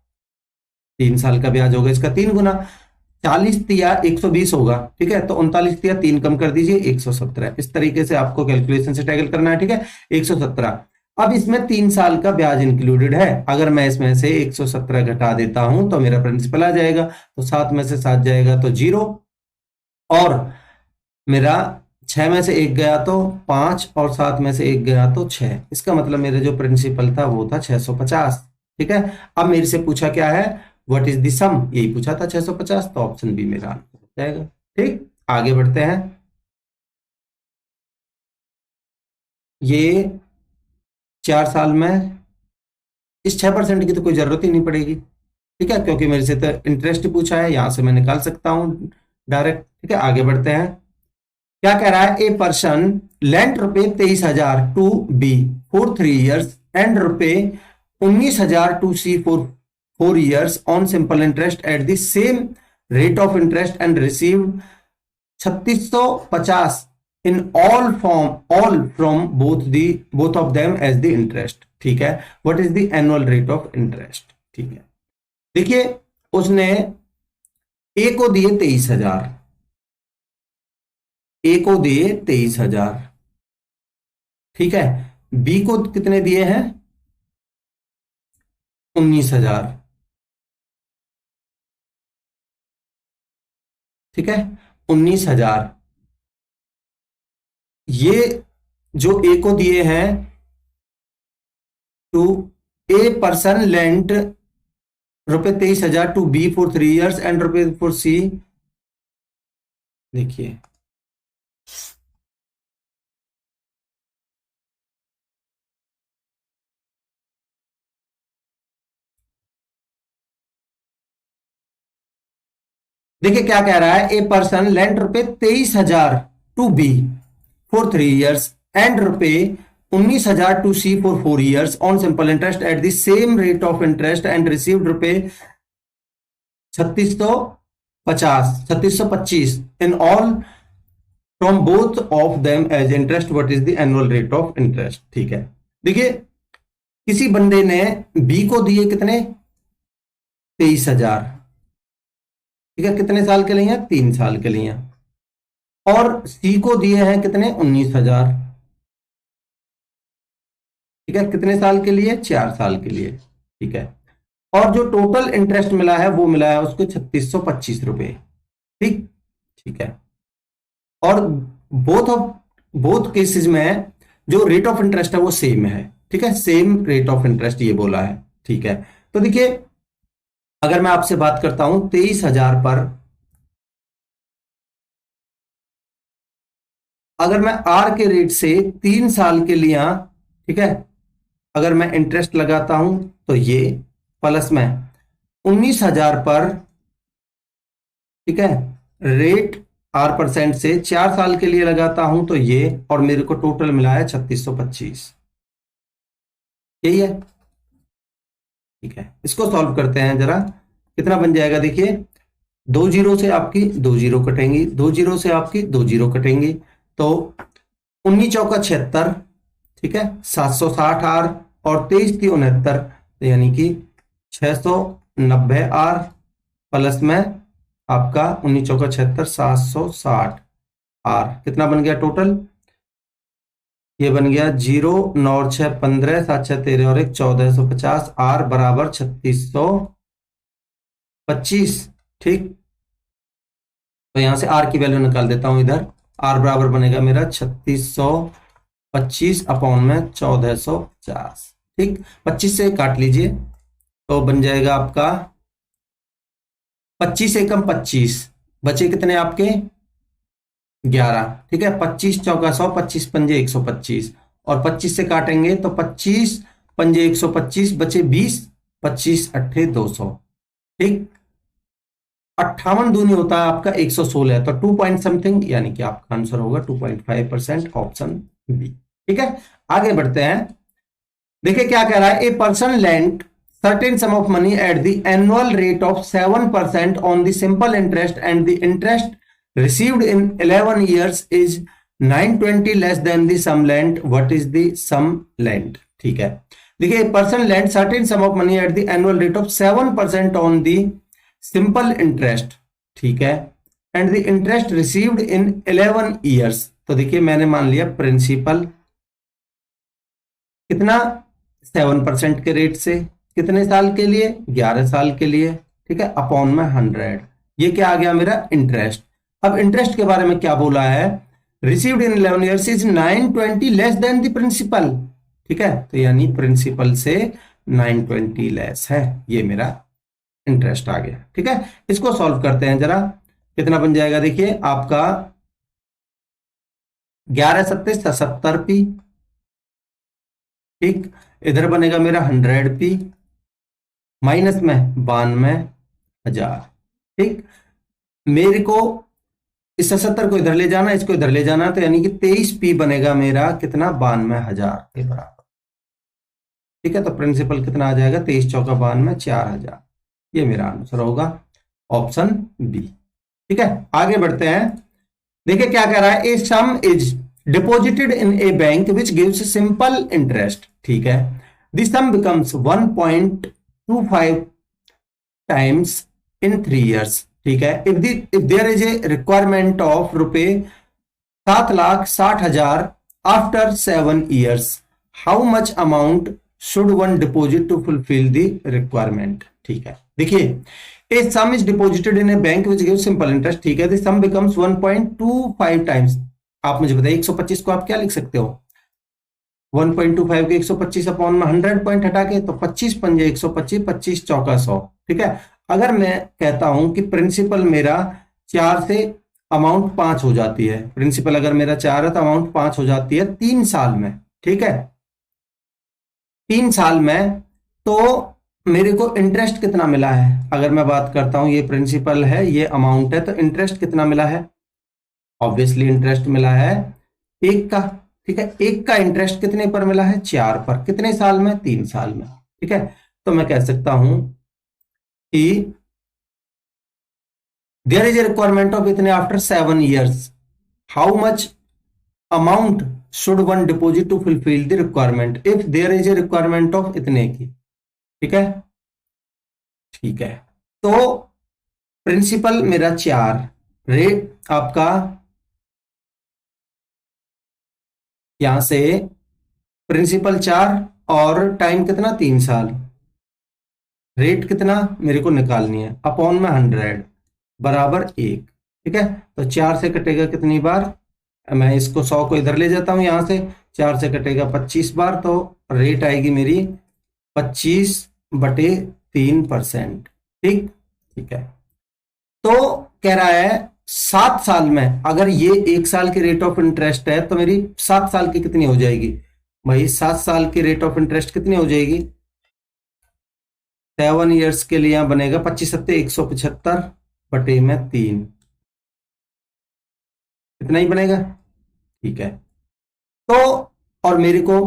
3 साल का ब्याज होगा इसका 3 गुना, 40 तिया 120 होगा। ठीक है, तो 39 तिया 3 कम कर दीजिए, 117। इस तरीके से आपको कैलकुलेशन से टैकल करना है। ठीक है, 117। अब इसमें 3 साल का ब्याज इंक्लूडेड है, अगर मैं इसमें से 117 घटा देता हूं तो मेरा प्रिंसिपल आ जाएगा, तो 7 में से 7 जाएगा तो 0, और मेरा 6 में से 1 गया तो 5 और 7 में से 1 गया तो 6। इसका मतलब मेरा जो प्रिंसिपल था वो था 650। ठीक है, अब मेरे से पूछा क्या है, व्हाट इज द सम, यही पूछा था 650, तो ऑप्शन बी मेरा आंसर हो जाएगा। ठीक, आगे बढ़ते हैं। ये 4 साल में इस 6% की तो कोई जरूरत ही नहीं पड़ेगी। ठीक है, क्योंकि मेरे से तो इंटरेस्ट पूछा है, यहां से मैं निकाल सकता हूं डायरेक्ट। ठीक है, आगे बढ़ते हैं। क्या कह रहा है, ए पर्सन लेंट रुपए 23,000 to B for 3 years and रुपए 19,000 to C for 4 years on simple interest at the same rate of interest and receive 3650 in all from both of them as the interest. ठीक है, what is the annual rate of interest. ठीक है, देखिए उसने ए को दिए 23,000, ए को दिए 23,000। ठीक है, बी को कितने दिए हैं, 19,000। ठीक है, 19,000। ये जो ए को दिए हैं, टू ए पर्सन लेंट रुपए 23,000 to B for 3 years and rupaye for C, देखिए देखिए क्या कह रहा है, ए पर्सन लेंट रुपए 23,000 to B for 3 years and रुपए 19,000 to C for 4 years on simple interest at the same rate of interest and received रुपए 3625 in all from both of them as interest, what is the annual rate of interest. ठीक है, देखिए किसी बंदे ने B को दिए कितने, 23,000। ठीक है, कितने साल के लिए, 3 साल के लिए। और सी को दिए हैं कितने, 19,000। ठीक है, कितने साल के लिए, 4 साल के लिए। ठीक है, और जो टोटल इंटरेस्ट मिला है वो मिला है उसको 3625 रुपए। ठीक, ठीक है, और बोथ केसेस में जो रेट ऑफ इंटरेस्ट है वो सेम है। ठीक है, सेम रेट ऑफ इंटरेस्ट ये बोला है। ठीक है, तो देखिए अगर मैं आपसे बात करता हूं 23,000 पर, अगर मैं आर के रेट से 3 साल के लिए, ठीक है, अगर मैं इंटरेस्ट लगाता हूं तो ये प्लस में 19,000 पर, ठीक है, रेट R% से 4 साल के लिए लगाता हूं तो ये, और मेरे को टोटल मिला है 3625। यही है। ठीक है, इसको सॉल्व करते हैं जरा, कितना बन जाएगा, देखिए 2 जीरो से आपकी 2 जीरो कटेंगी, 2 जीरो से आपकी 2 जीरो कटेंगी, तो 19 चौका 76, ठीक है, 760 आर और 23 की 69, यानी कि 690 आर प्लस में आपका 19 चौका 76, 760 आर, कितना बन गया टोटल, ये बन गया 0 9 6 15 7 6 13 और 1 1450 आर बराबर 3625। ठीक, तो यहां से आर की वैल्यू निकाल देता हूं इधर, आर बराबर बनेगा मेरा 3625 अपॉन में 1450। ठीक, 25 से काट लीजिए तो बन जाएगा आपका 25 एकम 25, बचे कितने आपके 11। ठीक है, 25 चौका 100, 25 पंजे 125, और 25 से काटेंगे तो 25 पंजे 125, बचे 20, 25 अट्ठे 200। ठीक, 58 दूनी होता है आपका 116, तो 2 पॉइंट समथिंग, यानी कि आपका आंसर होगा 2.5%, ऑप्शन बी। ठीक है, आगे बढ़ते हैं। देखिए क्या कह रहा है, a person lent certain sum of money at the annual rate of 7% on the simple interest and the interest received in 11 years is 920 less than the sum lent, what is the sum lent। ठीक है, देखिए person lent certain sum of money at the annual rate of 7% on the simple interest, ठीक है, and the interest received in 11 years। तो देखिए मैंने मान लिया प्रिंसिपल कितना 7% के रेट से, कितने साल के लिए, 11 साल के लिए। ठीक है, अपॉन में 100, ये क्या आ गया मेरा इंटरेस्ट। अब इंटरेस्ट के बारे में क्या बोला है, received in 11 years is 920 less than the principal. ठीक है, तो यानी प्रिंसिपल से 920 लेस है, ये मेरा इंटरेस्ट आ गया। ठीक है, इसको सॉल्व करते हैं जरा, कितना बन जाएगा। देखिए आपका 11 सत्ते 70p, ठीक, इधर बनेगा मेरा 100p, माइनस में 92,000। ठीक, मेरे को इस 77 को इधर ले जाना, इसको इधर ले जाना, तो यानी कि 23p बनेगा मेरा कितना, 92,000 के बराबर। ठीक है, तो प्रिंसिपल कितना आ जाएगा, 23 चौका 92, 4,000। ये मेरा आंसर होगा ऑप्शन बी। ठीक है, आगे बढ़ते हैं। देखिए क्या कह रहा है, a sum is deposited in a bank which gives simple interest. ठीक है, this sum becomes 1.25 times in 3 years। ठीक है, if there is a requirement of रुपए 7,60,000 after 7 years, how much amount should one deposit to fulfil the requirement. ठीक है, देखिए a sum is deposited in a bank which gives simple interest. ठीक है, this sum becomes 1.25 times. आप मुझे बताइए 125 को आप क्या लिख सकते हो, 1.25 के 125 अपॉन में 100 पॉइंट हटा के, तो 25 पंजे 125, 25 चौका 100। ठीक है, अगर मैं कहता हूं कि प्रिंसिपल मेरा 4 से अमाउंट 5 हो जाती है, प्रिंसिपल अगर मेरा 4 है तो अमाउंट 5 हो जाती है 3 साल में। ठीक है, 3 साल में, तो मेरे को इंटरेस्ट कितना मिला है, अगर मैं बात करता हूं, ये प्रिंसिपल है, ये अमाउंट है, तो इंटरेस्ट कितना मिला है, ऑब्वियसली इंटरेस्ट मिला है 1 का। ठीक है, 1 का इंटरेस्ट कितने पर मिला है, 4 पर, कितने साल में, 3 साल में। ठीक है, तो मैं कह सकता हूं कि there is a requirement of इतने after 7 years, how much amount should one deposit to fulfil the requirement if there is a requirement of इतने की। ठीक है, ठीक है, तो प्रिंसिपल मेरा 4, रेट आपका यहां से प्रिंसिपल 4 और टाइम कितना, 3 साल, रेट कितना मेरे को निकालनी है, अपॉन में 100 बराबर 1। ठीक है, तो 4 से कटेगा कितनी बार, मैं इसको 100 को इधर ले जाता हूं, यहां से 4 से कटेगा 25 बार, तो रेट आएगी मेरी 25/3%। ठीक, ठीक है, तो कह रहा है 7 साल में, अगर ये 1 साल की रेट ऑफ इंटरेस्ट है, तो मेरी 7 साल की कितनी हो जाएगी भाई, 7 साल की रेट ऑफ इंटरेस्ट कितनी हो जाएगी, 7 years के लिए यहां बनेगा 25 सत्ते 175 बटे में 3, इतना ही बनेगा। ठीक है, तो और मेरे को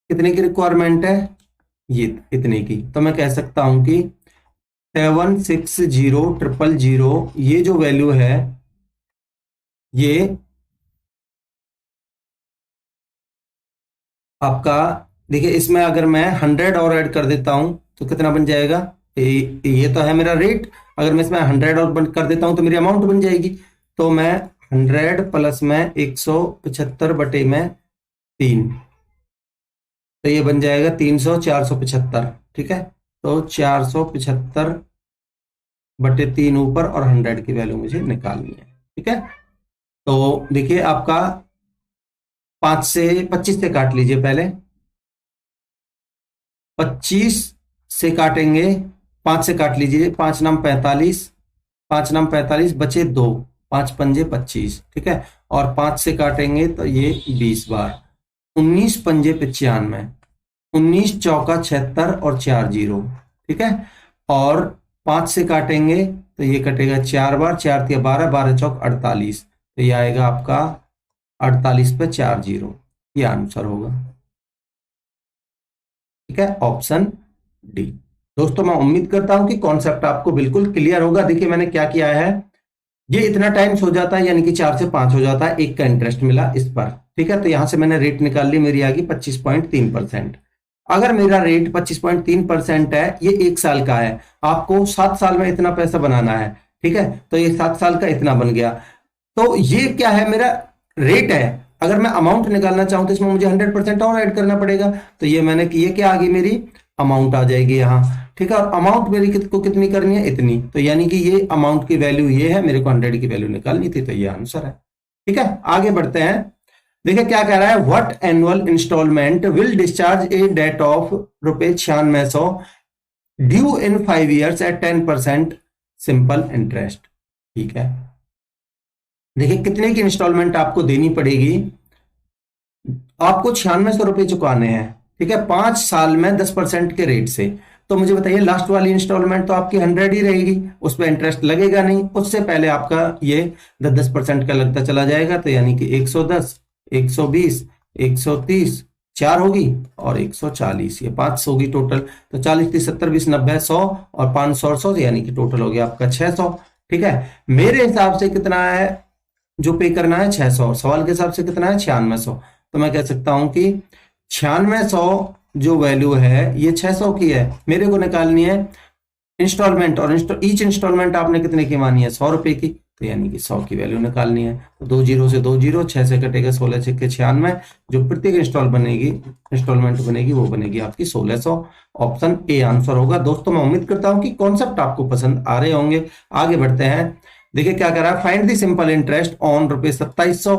कितने की रिक्वायरमेंट है, ये इतने की, तो मैं कह सकता हूं कि 760,000,000, ये जो वैल्यू है, ये आपका, देखिए इसमें अगर मैं 100 और ऐड कर देता हूं तो कितना बन जाएगा, ये तो है मेरा रेट, अगर मैं इसमें 100 और कर देता हूं तो मेरी अमाउंट बन जाएगी। तो मैं 100 प्लस में 175 बटे में 3, तो ये बन जाएगा 300, 475। ठीक है, तो 475 बटे 3 ऊपर और 100 की वैल्यू मुझे निकालनी है। ठीक है, तो देखिए आपका 5 से 25 से काट लीजिए, पहले 25 से काटेंगे, 5 से काट लीजिए, 5 नाम 45, 5 नाम 45 बचे 2, 5 पंजे 25। ठीक है, और 5 से काटेंगे तो ये 20 बार, 19 पंजे 95, 19 चौका 76 और 4 0। ठीक है, और 5 से काटेंगे तो ये कटेगा 4 बार, 4 तिया 12, 12 चौक 48, तो ये आएगा आपका 48 पे 4 0, ये आंसर होगा। ठीक है, ऑप्शन डी। दोस्तों मैं उम्मीद करता हूं कि कॉन्सेप्ट आपको बिल्कुल क्लियर होगा। देखिए मैंने क्या किया है, ये इतना टाइम्स हो जाता है, यानी कि 4 से 5 हो जाता है, 1 का इंटरेस्ट मिला इस पर। ठीक है, तो यहां से मैंने रेट निकाल ली, मेरी आ गई 25.3%। अगर मेरा रेट 25.3% है, ये 1 साल का है, आपको 7 साल में इतना पैसा बनाना है। ठीक है, तो ये 7 साल का इतना बन गया, तो ये क्या है, मेरा रेट है। अगर मैं अमाउंट निकालना चाहूं तो इसमें मुझे 100% और ऐड करना पड़ेगा, तो ये मैंने की, ये क्या आ गई, मेरी अमाउंट आ जाएगी यहाँ। ठीक है, और अमाउंट मेरी को कितनी करनी है, इतनी, तो यानी कि ये अमाउंट की वैल्यू ये है, मेरे को 100 की वैल्यू निकालनी थी, तो ये आंसर है। ठीक है, आगे बढ़ते हैं। देखिए क्या कह रहा है, what annual instalment will discharge a debt of ₹9600 due in 5 years at 10% simple interest. ठीक है, देखिए कितने की इंस्टॉलमेंट आपको देनी पड़ेगी, आपको ₹9600 चुकाने हैं। ठीक है, 5 साल में 10% के रेट से। तो मुझे बताइए, लास्ट वाली इंस्टॉलमेंट तो आपकी 100 ही रहेगी, उस पर इंटरेस्ट लगेगा नहीं, उससे पहले आपका ये 10% का लगता चला जाएगा। तो यानी कि 110, 120, 130, 4 होगी और 140, ये 5 होगी टोटल। तो 40, 30, 70, 20, 90, 100 और 500 100, यानी कि टोटल हो गया आपका 600। ठीक है, मेरे हिसाब से कितना है जो पे करना है, 600। सवाल के हिसाब से कितना है, 9600। तो मैं कह सकता हूं कि 9600 जो वैल्यू है ये 600 की है, मेरे को निकालनी है इंस्टॉलमेंट, और ईच इंस्टॉलमेंट आपने कितने की मानी है, 100 रुपए की। तो यानी कि 100 की वैल्यू निकालनी है। तो 2 जीरो से 2 जीरो, 6 से कटेगा 16 6 के 96, जो प्रत्येक इंस्टॉलमेंट बनेगी वो बनेगी आपकी 1600। ऑप्शन ए आंसर होगा। दोस्तों मैं उम्मीद करता हूं कि कॉन्सेप्ट आपको पसंद आ रहे होंगे। आगे बढ़ते हैं। देखिए क्या कर रहा है, find the simple interest on ₹2700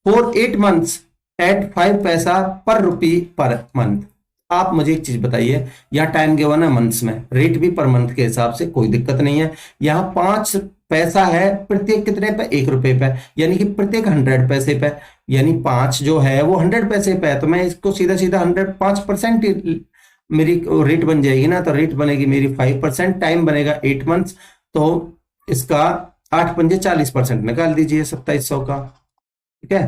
for 8 months at 5 paisa पर रुपी पर मंथ। आप मुझे एक चीज बताइए, यहाँ टाइम गिवन है मंथ्स में, रेट भी पर मंथ के हिसाब से, कोई दिक्कत नहीं है। यहाँ 5 पैसा है, प्रत्येक कितने पे, ₹1 पे, यानी कि प्रत्येक 100 पैसे पे, यानी 5 जो है वो 100 पैसे पे है। तो मैं इसको सीधा सीधा 100 5% मेरी रेट बन जाएगी ना। तो रेट बनेगी मेरी 5%, टाइम बनेगा 8 months। तो इसका 8 पंजे 40% निकाल दीजिए 2700 का। ठीक है,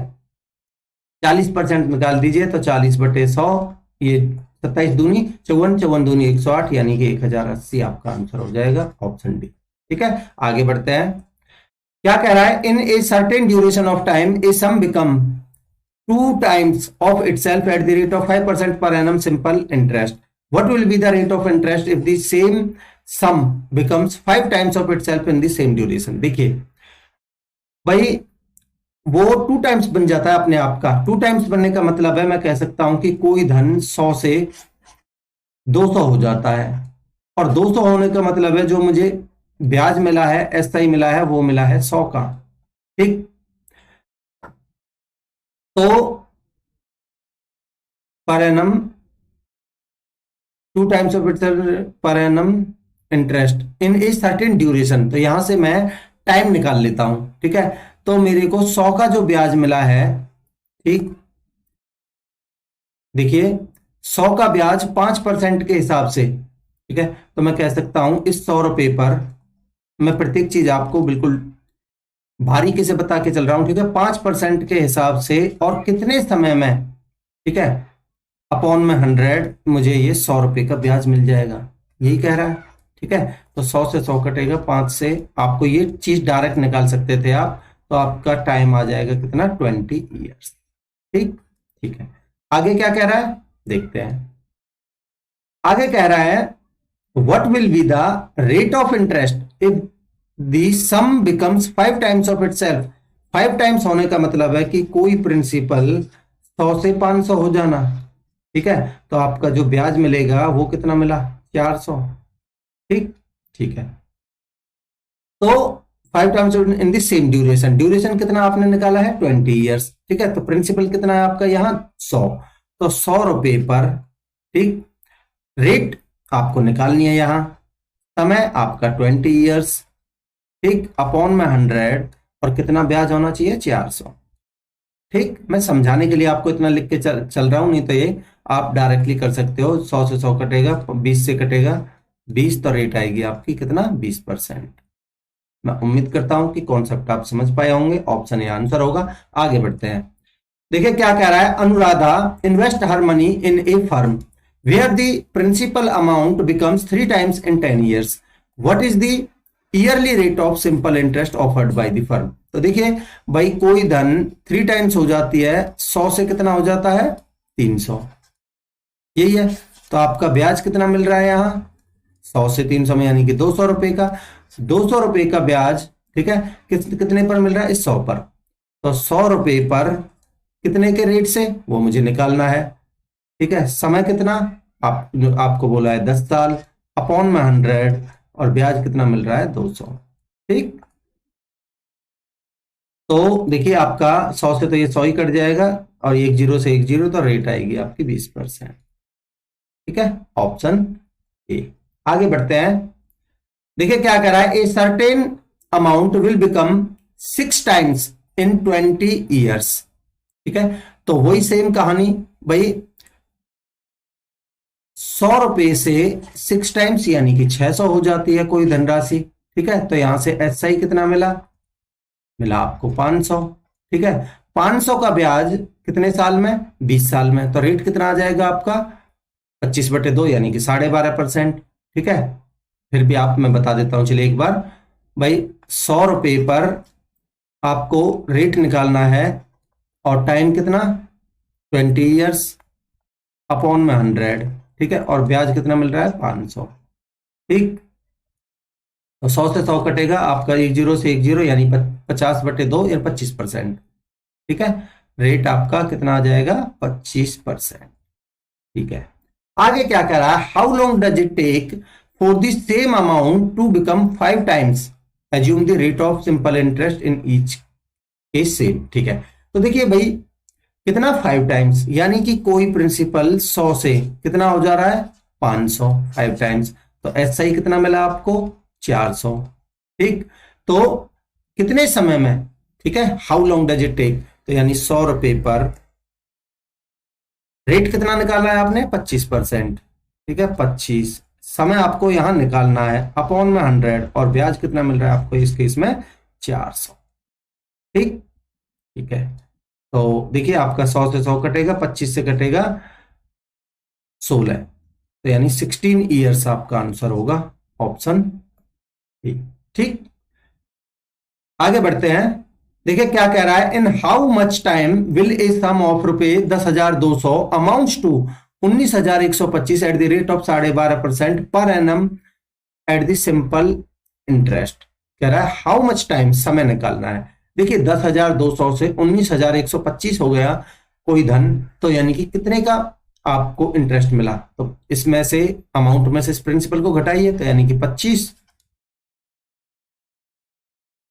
40% निकाल दीजिए तो 40/100, ये 27 दूनी 54, 54 दूनी 108, यानी कि 1080 आपका आंसर हो जाएगा, ऑप्शन डी। ठीक है, आगे बढ़ते हैं। क्या कह रहा है, in a certain duration of time a sum become 2 times of itself at the rate of 5% per annum simple interest. What will be the rate of interest if the same sum becomes 5 times of itself in the same duration? देखिए भाई, वो 2 times बन जाता है अपने आप का। 2 times बनने का मतलब है, मैं कह सकता हूं कि कोई धन 100 से 200 हो जाता है, और 200 होने का मतलब है जो मुझे ब्याज मिला है, एसआई मिला है, वो मिला है 100 का। ठीक, तो per annum 2 times of itself per annum interest in a certain duration. तो यहां से मैं टाइम निकाल लेता हूं। ठीक है, तो मेरे को 100 का जो ब्याज मिला है, ठीक, देखिए 100 का ब्याज 5% के हिसाब से। ठीक है, तो मैं कह सकता हूं इस 100 रुपए पर, मैं प्रत्येक चीज आपको बिल्कुल बारीकी से बता के चल रहा हूं। ठीक है, 5% के हिसाब से और कितने समय में, ठीक है, अपॉन में 100, मुझे ये 100 रुपए का ब्याज मिल जाएगा, यही कह रहा है। ठीक है, तो 100 से 100 कटेगा, 5 से आपको ये चीज डायरेक्ट निकाल सकते थे आप। तो आपका टाइम आ जाएगा कितना, 20 years। ठीक, ठीक है, आगे क्या कह रहा है देखते हैं। आगे कह रहा है, what will be the rate of interest if the some becomes 5 times of itself. 5 times होने का मतलब है कि कोई प्रिंसिपल 100 से 500 हो जाना। ठीक है, तो आपका जो ब्याज मिलेगा वो कितना मिला, 400। ठीक, ठीक है, तो 5 times in the same duration, duration कितना आपने निकाला है, 20 years। ठीक है, तो प्रिंसिपल कितना है आपका यहाँ, 100। तो 100 रुपए पर, ठीक, रेट आपको निकालनी है, यहां समय आपका 20 years। ठीक, अपॉन में 100, और कितना ब्याज होना चाहिए, 400। ठीक, मैं समझाने के लिए आपको इतना लिख के चल रहा हूं, नहीं तो ये आप डायरेक्टली कर सकते हो। 100 से 100 कटेगा, 20 से कटेगा 20, तो रेट आएगी आपकी कितना, 20%। मैं उम्मीद करता हूं कि कॉन्सेप्ट आप समझ पाए होंगे, ऑप्शन ए आंसर होगा। आगे बढ़ते हैं। देखिए क्या कह रहा है, Anuradha invest her money in A firm where the principal amount becomes 3 times in 10 years. What is the yearly rate of simple interest offered by the firm? तो देखिए भाई, कोई धन 3 times हो जाती है, 100 से कितना हो जाता है, 300, यही है। तो आपका ब्याज कितना मिल रहा है यहाँ, 100 से 300 में, यानी कि 200 रुपए का। 200 रुपए का ब्याज, ठीक है, कितने पर मिल रहा है, इस 100 पर। तो 100 रुपए पर कितने के रेट से, वो मुझे निकालना है। ठीक है, समय कितना, आपको बोला है 10 साल, अपॉन में 100, और ब्याज कितना मिल रहा है, 200। ठीक, तो देखिए आपका 100 से तो ये 100 ही कट जाएगा और एक जीरो से एक जीरो, तो रेट आएगी आपकी 20%। ठीक है, ऑप्शन ए। आगे बढ़ते हैं। देखिए क्या कह रहा है, a certain amount will become 6 times in 20 years. ठीक है, तो वही सेम कहानी भाई, 100 रुपए से 6 टाइम्स यानी कि 600 हो जाती है कोई धनराशि। ठीक है, तो यहां से एसआई कितना मिला, मिला आपको 500। ठीक है, 500 का ब्याज कितने साल में, 20 साल में, तो रेट कितना आ जाएगा आपका 25/2 यानी कि 12.5%। ठीक है, फिर भी आप मैं बता देता हूं, चलिए एक बार भाई, 100 रुपए पर आपको रेट निकालना है और टाइम कितना 20 ईयर्स अपॉन में 100। ठीक है, और ब्याज कितना मिल रहा है 500। ठीक, तो 100 से 100 कटेगा आपका, एक जीरो से एक जीरो यानी 50/2 या 25%। ठीक है, रेट आपका कितना आ जाएगा 25%। ठीक है, आगे क्या कह रहा है, how long does it take for the same amount to become 5 times, assume the rate of simple interest in each case same. ठीक है, तो देखिए भाई कितना 5 टाइम्स, यानी कि कोई प्रिंसिपल 100 से कितना हो जा रहा है 500, 5 टाइम्स, तो एसआई कितना मिला आपको 400। ठीक, तो कितने समय में, ठीक है, how long does it take, तो यानी 100 रुपए पर रेट कितना निकालना है आपने 25%। ठीक है, 25 समय आपको यहां निकालना है अपॉन में 100, और ब्याज कितना मिल रहा है आपको इस केस में 400। ठीक, ठीक है, तो देखिए आपका 100 से 100 कटेगा, 25 से कटेगा 16, तो यानी 16 ईयर्स आपका आंसर होगा ऑप्शन ए। ठीक, आगे बढ़ते हैं। देखिए क्या कह रहा है, in how much time will a sum of rupaye 10,200 amounts to 19,125 at the rate of 12.5% per annum at the simple interest. कह रहा है हाउ मच टाइम, समय निकालना है। देखिए 10,200 से 19,125 हो गया कोई धन, तो यानी कि कितने का आपको इंटरेस्ट मिला, तो इसमें से अमाउंट में से इस प्रिंसिपल को घटाइए, तो यानी कि 25।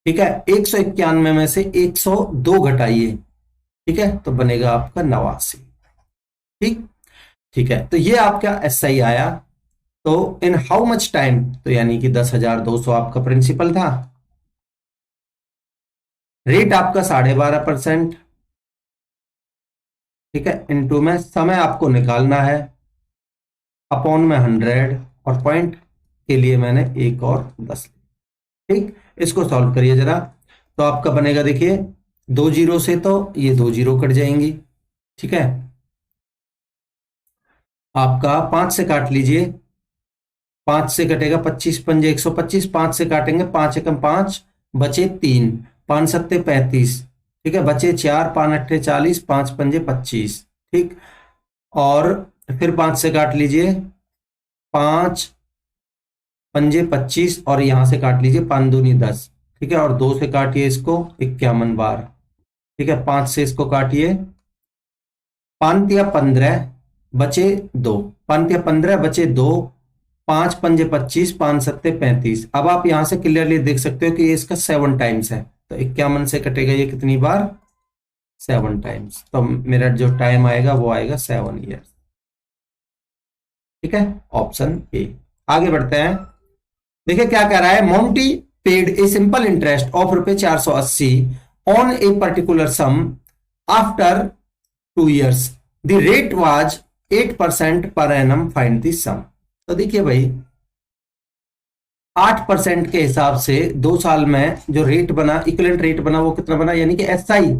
ठीक है, 191 में से 102 घटाइए, ठीक है, तो बनेगा आपका 89। ठीक, ठीक है, तो ये आपका एसआई आया। तो इन हाउ मच टाइम, तो यानी कि 10,200 आपका प्रिंसिपल था, रेट आपका 12.5%। ठीक है, इनटू में समय आपको निकालना है अपॉन में 100, और पॉइंट के लिए मैंने एक और 10। ठीक, इसको सॉल्व करिए जरा, तो आपका बनेगा, देखिए 2 जीरो से तो ये 2 जीरो कट जाएंगी। ठीक है, आपका 5 से काट लीजिए, 5 से कटेगा 25 पंजे 125, 5 से काटेंगे 5 एकम 5, बचे 3, 5 सत्ते 35। ठीक है, बचे 4, 5 अट्ठे 40, 5 पंजे 25। ठीक, और फिर 5 से काट लीजिए, 5 पंजे 25, और यहां से काट लीजिए 5 दूनी 10। ठीक है, और 2 से काटिए इसको 51 बार। ठीक है, 5 से इसको काटिए, 5 या 15 बचे 2, 5 या 15 बचे 2, 5 पंजे 25, 5 सत्ते 35। अब आप यहां से क्लियरली देख सकते हो कि ये इसका 7 टाइम्स है, तो 51 से कटेगा ये कितनी बार 7 टाइम्स, तो मेरा जो टाइम आएगा वो आएगा 7 ईयर्स। ठीक है, ऑप्शन ए। आगे बढ़ते हैं। देखिए क्या कह रहा है, Monty paid a simple interest of rupaye 480 on a particular sum after 2 years, the rate was 8% per annum, find the sum. तो देखिए भाई 8% के हिसाब से 2 साल में जो रेट बना, इक्विवेलेंट रेट बना, वो कितना बना, यानी कि एसआई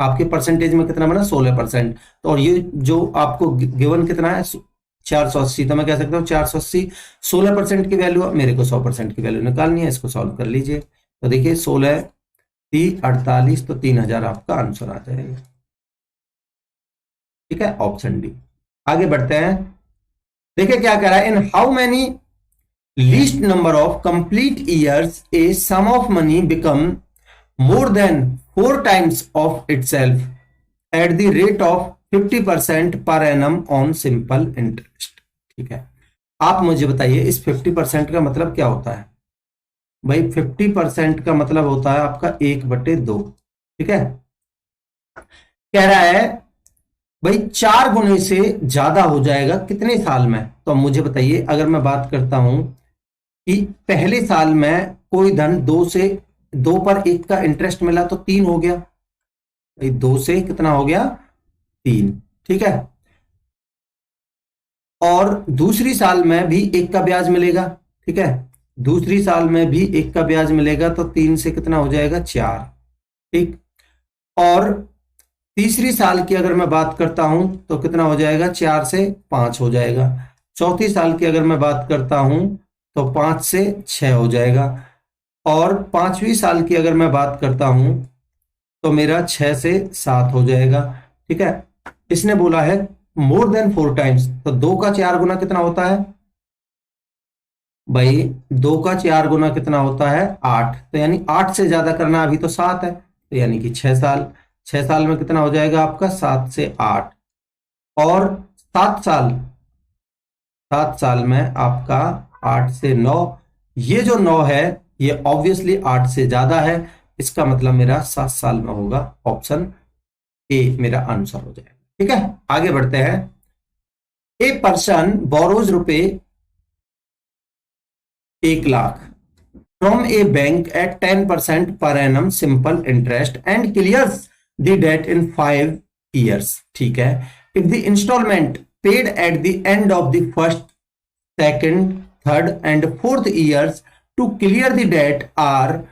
आपके परसेंटेज में कितना बना 16%। तो और ये जो आपको गिवन कितना है 480, तो मैं कह सकता हूँ 480 16% की वैल्यू, मेरे को 100% की वैल्यू निकालनी है, इसको सॉल्व कर लीजिए। तो देखिए 16 3 48, तो 3000 आपका आंसर आ जाएगा। ठीक है, ऑप्शन डी। आगे बढ़ते हैं। देखिए क्या कह रहा है, in how many least number of complete years a sum of money become more than 4 times of itself at the rate of 50% per annum on simple interest। ठीक है, आप मुझे बताइए इस 50% का मतलब क्या होता है। भाई 50% का मतलब होता है आपका 1/2। ठीक है, कह रहा है भाई 4 गुने से ज्यादा हो जाएगा कितने साल में। तो मुझे बताइए, अगर मैं बात करता हूं कि पहले साल में कोई धन 2 पर 1 का इंटरेस्ट मिला तो 3 हो गया भाई, 2 से कितना हो गया 3, ठीक है। और दूसरी साल में भी 1 का ब्याज मिलेगा, ठीक है, दूसरी साल में भी 1 का ब्याज मिलेगा तो 3 से कितना हो जाएगा 4, ठीक। और तीसरी साल की अगर मैं बात करता हूं तो कितना हो जाएगा, 4 से 5 हो जाएगा। चौथी साल की अगर मैं बात करता हूं तो 5 से 6 हो जाएगा। और पांचवी साल की अगर मैं बात करता हूं तो मेरा 6 से 7 हो जाएगा, ठीक है। इसने बोला है मोर देन 4 टाइम्स, तो 2 का 4 गुना कितना होता है भाई, 2 का 4 गुना कितना होता है 8, तो यानी 8 से ज्यादा करना, अभी तो 7 है, तो यानी कि 6 साल। 6 साल में कितना हो जाएगा आपका 7 से 8। और 7 साल में आपका 8 से 9, ये जो 9 है ये ऑब्वियसली 8 से ज्यादा है, इसका मतलब मेरा 7 साल में होगा, ऑप्शन ए मेरा आंसर हो जाएगा, ठीक है। आगे बढ़ते हैं। ए पर्सन बोरोज रुपए 1 lakh from a bank at 10% per annum simple interest and clears the debt in 5 years, ठीक है। if the installment paid at the end of the first, second, third and fourth years to clear the debt are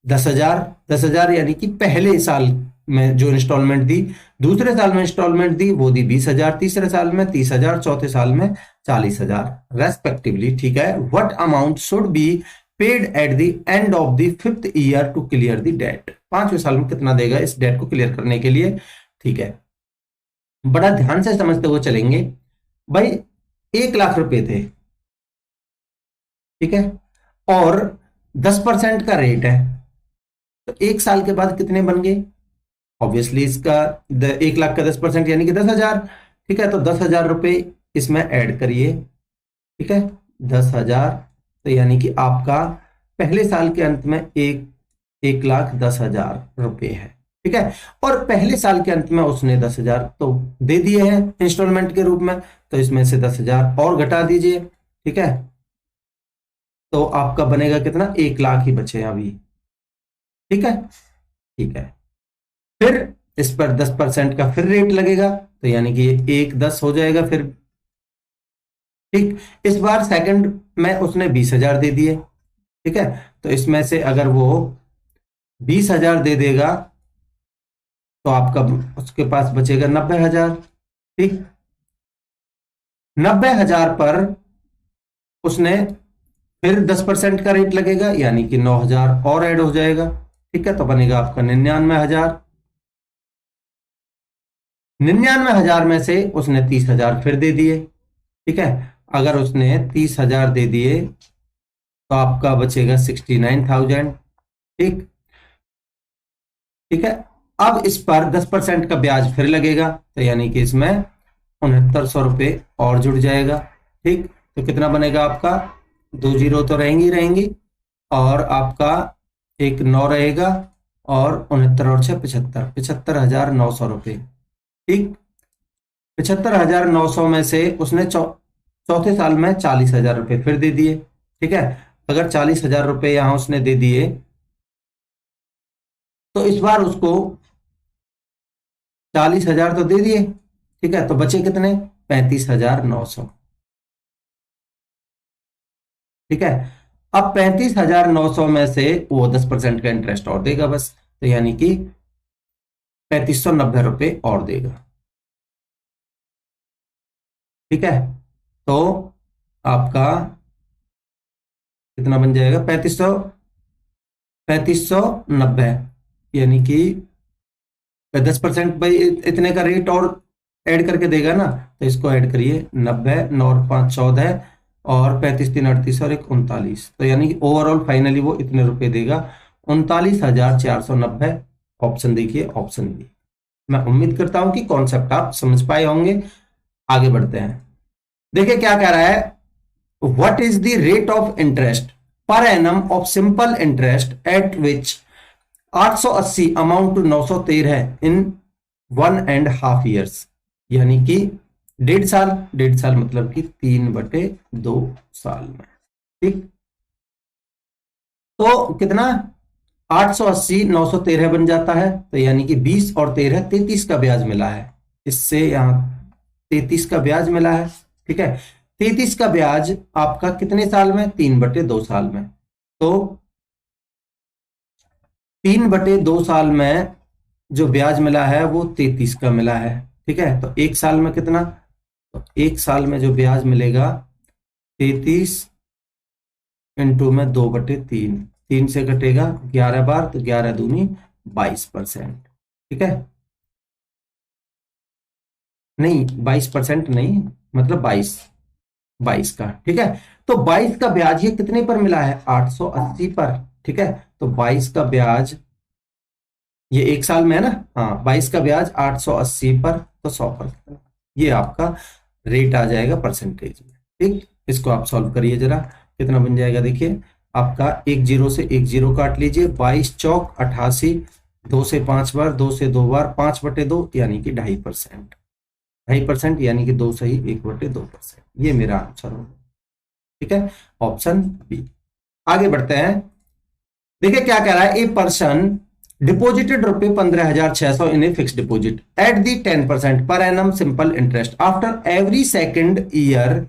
10,000 यानी कि पहले साल में जो instalment दी, दूसरे साल में इंस्टॉलमेंट दी वो दी 20,000, तीसरे साल में 30,000, चौथे साल में 40,000 रेस्पेक्टिवली, ठीक है। What amount should be paid at the end of the 5th year to clear the debt, 5वें साल में कितना देगा इस डेट को क्लियर करने के लिए, ठीक है। बड़ा ध्यान से समझते हुए चलेंगे भाई, 1 लाख रुपए थे, ठीक है, और 10% का रेट है, तो 1 साल के बाद कितने बन गए, ऑब्वियसली इसका 1 लाख का 10% यानी कि 10,000, ठीक है। तो 10,000 रुपए इसमें ऐड करिए, ठीक है, 10,000, तो यानी कि आपका पहले साल के अंत में 1,10,000 रुपए है, ठीक है। और पहले साल के अंत में उसने 10,000 तो दे दिए हैं इंस्टॉलमेंट के रूप में, तो इसमें से 10,000 और घटा दीजिए, ठीक है, तो आपका बनेगा कितना, 1 लाख ही बचे अभी, ठीक है, ठीक है। फिर इस पर 10% का फिर रेट लगेगा, तो यानी कि 1,10 हो जाएगा फिर, ठीक। इस बार सेकंड में उसने 20,000 दे दिए, ठीक है, तो इसमें से अगर वो 20,000 दे देगा तो आपका उसके पास बचेगा 90,000, ठीक। 90,000 पर उसने फिर 10% का रेट लगेगा, यानी कि 9,000 और ऐड हो जाएगा, ठीक है, तो बनेगा आपका 99,000। 99,000 में से उसने 30,000 फिर दे दिए, ठीक है। अगर उसने 30,000 दे दिए तो आपका बचेगा 69,000, ठीक, ठीक है। अब इस पर 10% का ब्याज फिर लगेगा, तो यानी कि इसमें 6900 रुपये और जुड़ जाएगा, ठीक। तो कितना बनेगा आपका, 2 जीरो तो रहेंगी रहेंगी, और आपका एक 9 रहेगा, और 69 और 6 75, 75,900 रुपये, ठीक। 75,900 में से उसने चौथे साल में 40,000 रुपये फिर दे दिए, ठीक है। अगर 40,000 रुपये यहां उसने दे दिए तो इस बार उसको 40,000 तो दे दिए, ठीक है, तो बचे कितने 35,900, ठीक है। अब 35,900 में से वो 10% का इंटरेस्ट और देगा बस, तो यानी कि 3,590 रुपये और देगा, ठीक है। तो आपका कितना बन जाएगा 3590, यानी कि 10% भाई इतने का रेट और ऐड करके देगा ना, तो इसको ऐड करिए, 90, 9 और 5 14, और 35 3 38 और 1 39, तो यानी कि ओवरऑल फाइनली वो इतने रुपए देगा, 39,490। ऑप्शन देखिए, ऑप्शन बी। मैं उम्मीद करता हूं कि कॉन्सेप्ट आप समझ पाए होंगे। आगे बढ़ते हैं, देखिए क्या कह रहा है, what is the rate of interest per annum of simple interest at which 880 amount to 913 in 1.5 years, यानी कि 1.5 साल, 1.5 साल मतलब कि 3/2 साल में। ठीक, तो कितना 880 913 बन जाता है, तो यानी कि 20 और 13 33 का ब्याज मिला है, इससे यहां 33 का ब्याज मिला है। ठीक है, 33 का ब्याज आपका कितने साल में, 3/2 साल में। तो 3/2 साल में जो ब्याज मिला है वो 33 का मिला है। ठीक है, तो एक साल में कितना, तो एक साल में जो ब्याज मिलेगा 33 इंटू में 2/3, 3 से कटेगा 11 बार, तो 11 दूनी 22%। ठीक है, नहीं 22% नहीं, मतलब 22 का। ठीक है, तो 22 का ब्याज ये कितने पर मिला है, 880 पर। ठीक है, तो 22 का ब्याज ये एक साल में है ना, हाँ 22 का ब्याज 880 पर, तो 100 पर, ये आपका रेट आ जाएगा परसेंटेज में। ठीक, इसको आप सॉल्व करिए जरा, कितना बन जाएगा देखिए आपका, एक जीरो से एक जीरो काट लीजिए, 22 चौक 88, 2 से 5 बार, 2 से 2 बार, 5/2 यानी कि 2.5%, 2.5% यानी कि 2 सही 1/2%, ये मेरा आंसर होगा। ठीक है, ऑप्शन बी। आगे बढ़ते हैं, देखिए क्या कह रहा है, ए पर्सन डिपॉजिटेड रुपए 15,600 in a fix deposit at the 10% per annum simple interest, after every second year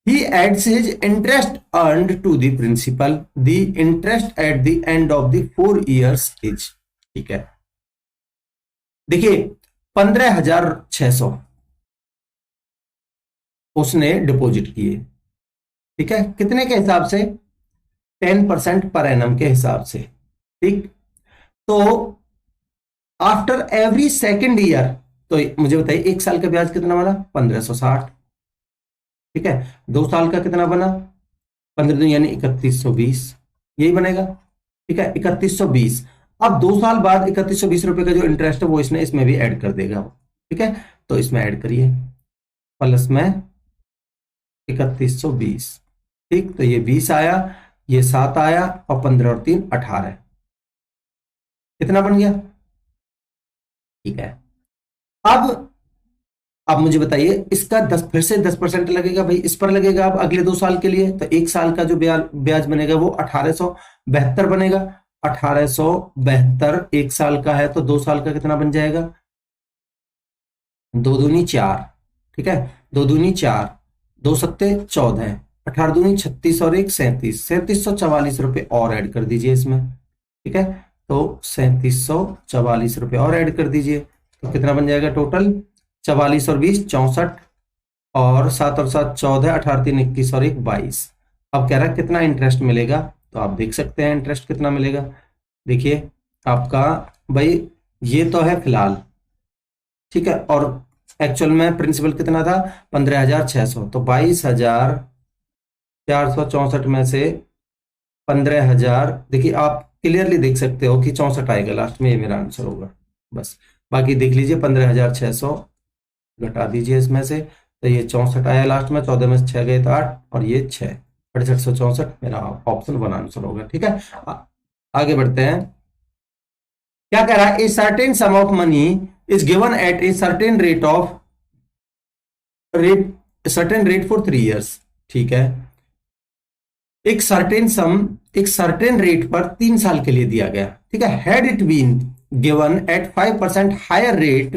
he adds his interest earned to the principal, the interest at the end of the 4 years is। ठीक है, देखिए 15,600 उसने deposit किए। ठीक है, कितने के हिसाब से, 10% पर एनम के हिसाब से। ठीक, तो आफ्टर एवरी सेकेंड ईयर, तो मुझे बताइए एक साल का ब्याज कितना बना, 1560। ठीक है, 2 साल का कितना बना, 15 यानी 3120, यही बनेगा। ठीक है, 3120। अब 2 साल बाद 3120 रुपए का जो इंटरेस्ट है वो इसने इसमें भी ऐड कर देगा। ठीक है, तो इसमें ऐड करिए, प्लस में 3120। ठीक, तो ये 20 आया, ये 7 आया, और 15 और 3 18, कितना बन गया। ठीक है, अब मुझे बताइए इसका 10 फिर से 10% लगेगा भाई, इस पर लगेगा अब अगले 2 साल के लिए, तो एक साल का जो ब्याज बनेगा वो 1872 बनेगा। 1872 एक साल का है, तो 2 साल का कितना बन जाएगा, 2 दूनी 4। ठीक है, 2 दूनी 4, 2 सत्ते 14, 18 दूनी 36 और 1 37, 3744 रुपए और ऐड कर दीजिए इसमें। ठीक है, तो 3744 रुपए और ऐड कर दीजिए, तो कितना बन जाएगा टोटल, 44 और 20 64, और 7 और 7 14, 18 3 21 और 1 22। अब कह रहा है कितना इंटरेस्ट मिलेगा, तो आप देख सकते हैं इंटरेस्ट कितना मिलेगा। देखिए आपका भाई ये तो है फिलहाल, ठीक है, और एक्चुअल में प्रिंसिपल कितना था 15,600, तो 22,464 में से 15,000, देखिए आप क्लियरली देख सकते हो कि 64 आएगा लास्ट में, ये मेरा आंसर होगा। बस बाकी देख लीजिए, 15,600 घटा दीजिए इसमें से, तो ये 64 आया लास्ट में, 14 में से 6 गए तो 8, और ये 6, 6864 मेरा ऑप्शन 1 आंसर होगा। ठीक है, आगे बढ़ते हैं, क्या कह रहा है, a certain sum of money is given at a certain rate for 3 years. ठीक है, एक सर्टेन रेट पर 3 साल के लिए दिया गया। ठीक है, had it been given at 5% higher rate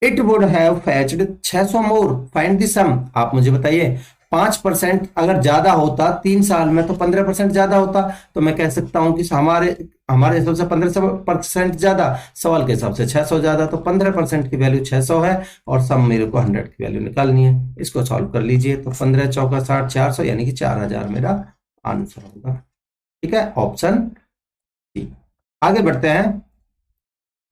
it would have fetched 600 more, find the sum. आप मुझे बताइए 5% अगर ज्यादा होता 3 साल में, तो 15% ज्यादा होता, तो मैं कह सकता हूं कि हमारे हिसाब से 15% ज्यादा, सवाल के हिसाब से 600 ज्यादा, तो 15% की वैल्यू 600 है, और सम मेरे को 100 की वैल्यू निकालनी है। इसको सॉल्व कर लीजिए, तो 15 चौका 60 400 यानी कि 4000 मेरा आंसर होगा। ठीक है, ऑप्शन सी। आगे बढ़ते हैं,